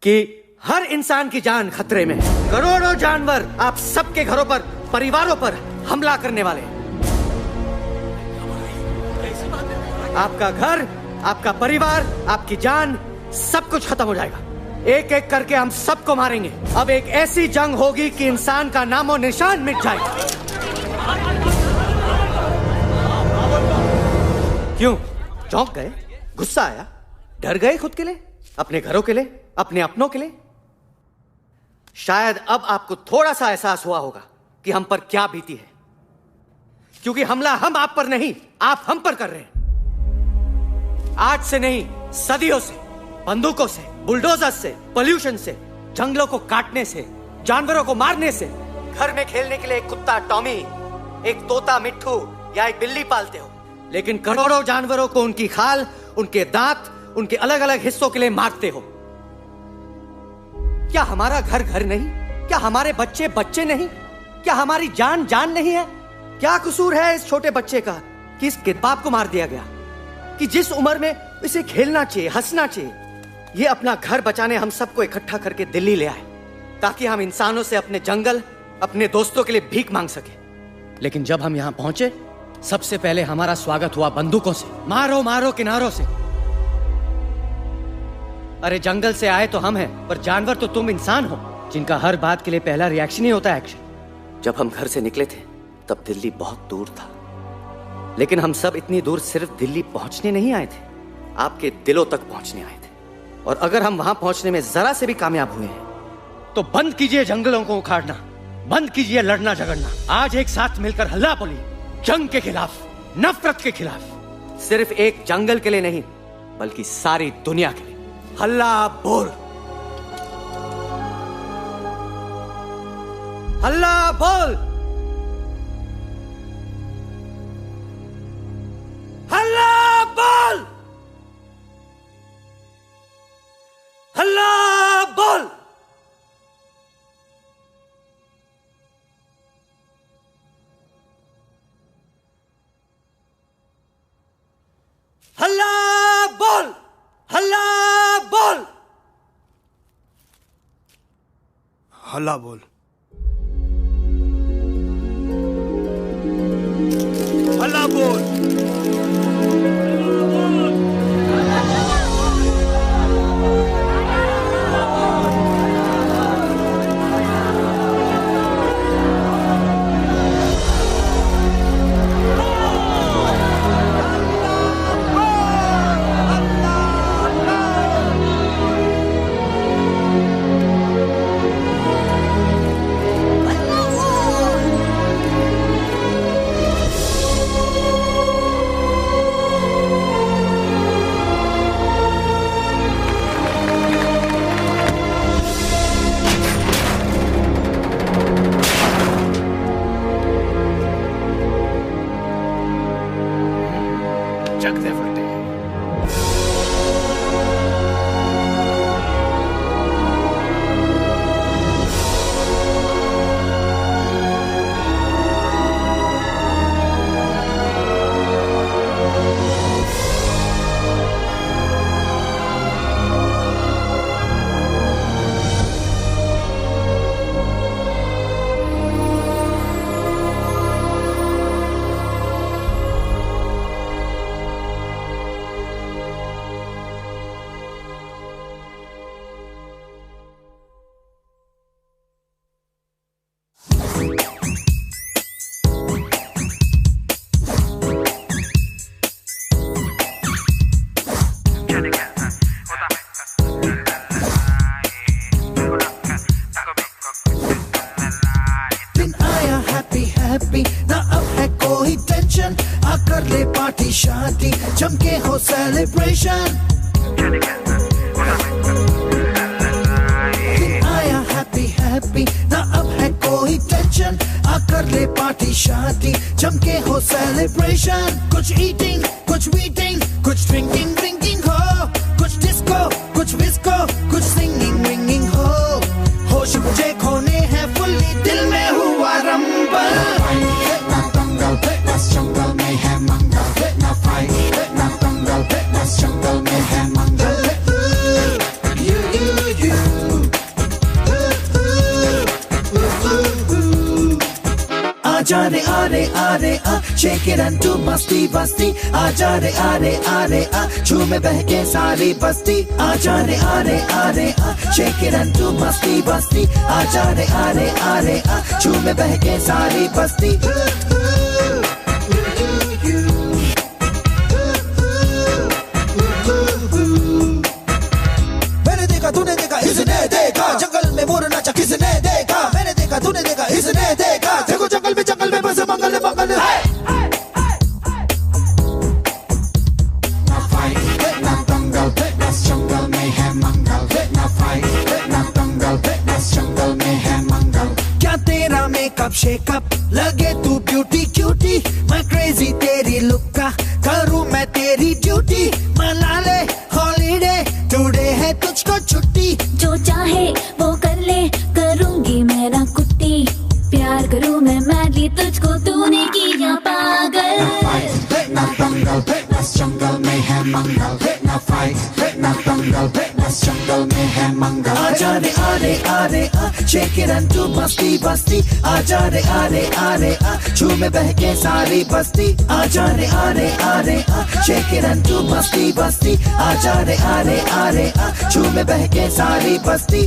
कि हर इंसान की जान खतरे में है। करोड़ों जानवर आप सबके घरों पर, परिवारों पर हमला करने वाले हैं। आपका घर, आपका परिवार, आपकी जान, सब कुछ खत्म हो जाएगा। एक एक करके हम सबको मारेंगे। अब एक ऐसी जंग होगी कि इंसान का नामो निशान मिट जाएगा। क्यों चौंक गए? गुस्सा आया? डर गए खुद के लिए, अपने घरों के लिए, अपने अपनों के लिए? शायद अब आपको थोड़ा सा एहसास हुआ होगा कि हम पर क्या बीती है, क्योंकि हमला हम आप पर नहीं, आप हम पर कर रहे हैं। आज से नहीं, सदियों से, बंदूकों से, बुलडोजर से, पोल्यूशन से, जंगलों को काटने से, जानवरों को मारने से। घर में खेलने के लिए एक कुत्ता टॉमी, एक तोता मिट्ठू या एक बिल्ली पालते हो, लेकिन करोड़ों जानवरों को उनकी खाल, उनके दांत, उनके अलग अलग हिस्सों के लिए मारते हो। क्या हमारा घर घर नहीं? क्या हमारे बच्चे बच्चे नहीं? क्या हमारी जान जान नहीं है? क्या कसूर है इस छोटे बच्चे का कि इस बाप को मार दिया गया, कि जिस उम्र में इसे खेलना चाहिए, हंसना चाहिए? ये अपना घर बचाने हम सबको इकट्ठा करके दिल्ली ले आए ताकि हम इंसानों से अपने जंगल, अपने दोस्तों के लिए भीख मांग सके। लेकिन जब हम यहां पहुंचे, सबसे पहले हमारा स्वागत हुआ बंदूकों से। मारो मारो किनारों से। अरे जंगल से आए तो हम हैं, पर जानवर तो तुम इंसान हो, जिनका हर बात के लिए पहला रिएक्शन ही होता है एक्शन। जब हम घर से निकले थे तब दिल्ली बहुत दूर था, लेकिन हम सब इतनी दूर सिर्फ दिल्ली पहुंचने नहीं आए थे, आपके दिलों तक पहुंचने आए थे। और अगर हम वहां पहुंचने में जरा से भी कामयाब हुए हैं तो बंद कीजिए जंगलों को उखाड़ना, बंद कीजिए लड़ना झगड़ना। आज एक साथ मिलकर हल्ला बोलिए, जंग के खिलाफ, नफरत के खिलाफ। सिर्फ एक जंगल के लिए नहीं, बल्कि सारी दुनिया के लिए। हल्ला बोल, हल्ला बोल, हल्ला बोल, हल्ला बोल। हल्ला बोल, हल्ला बोल, हल्ला बोल, हल्ला बोल। हैप्पी ना अब है कोई टेंशन, आकर ले पार्टी शादी जमके हो सेलिब्रेशन। आया हैप्पी हैप्पी ना अब है कोई टेंशन, आकर ले पार्टी शादी जमके हो सेलिब्रेशन। कुछ ईटिंग कुछ वीटिंग कुछ ड्रिंकिंग ड्रिंकिंग हो, कुछ डिस्को कुछ विस्को कुछ सिंगिंग विंगिंग हो। होश मुझे खोने हैं फुल्ली, दिल में हुआ रंबल। जंगल में है मंगल, ना फाइट ना दंगल, बस जंगल में है मंगल। आजा रे आ रे आ, shake it and do मस्ती बस्ती। आजा रे आ, झूमे बहके सारी बस्ती। आजा रे आ, shake it and do मस्ती बस्ती। आजा रे आ, झूमे बहके सारी बस्ती। मैंने देखा तूने देखा इसने देखा, जंगल में मोर नाचा किसने देखा। मैंने देखा तूने देखा इसने देखा, देखो जंगल में बस मंगल मंगल। ना फाइट ना दंगल, बस जंगल में है मंगल। ना फाइट ना दंगल, बस जंगल में है मंगल। क्या तेरा मेकअप शेकअप लगे तू ब्यूटी क्यूटी, मैं क्रेजी तेरी लुक का करूँ मैं तेरी ड्यूटी। मना ले हॉलीडे टुडे है तुझको छुट्टी, जो चाहे वो कर ले करूँगी मेरा कुट्टी। प्यार करूँ मैं मैडली तुझको, तूने किया पागल। ना दंगल बस जंगल में है मंगल। ना फाइट ना दंगल बस जंगल में है मंगल। आजा रे आ, shake it and do मस्ती बस्ती। आजा रे आ, झूमे बहके सारी बस्ती। आजा रे आ, shake it and do मस्ती बस्ती। आजा रे आ, झूमे बहके सारी बस्ती।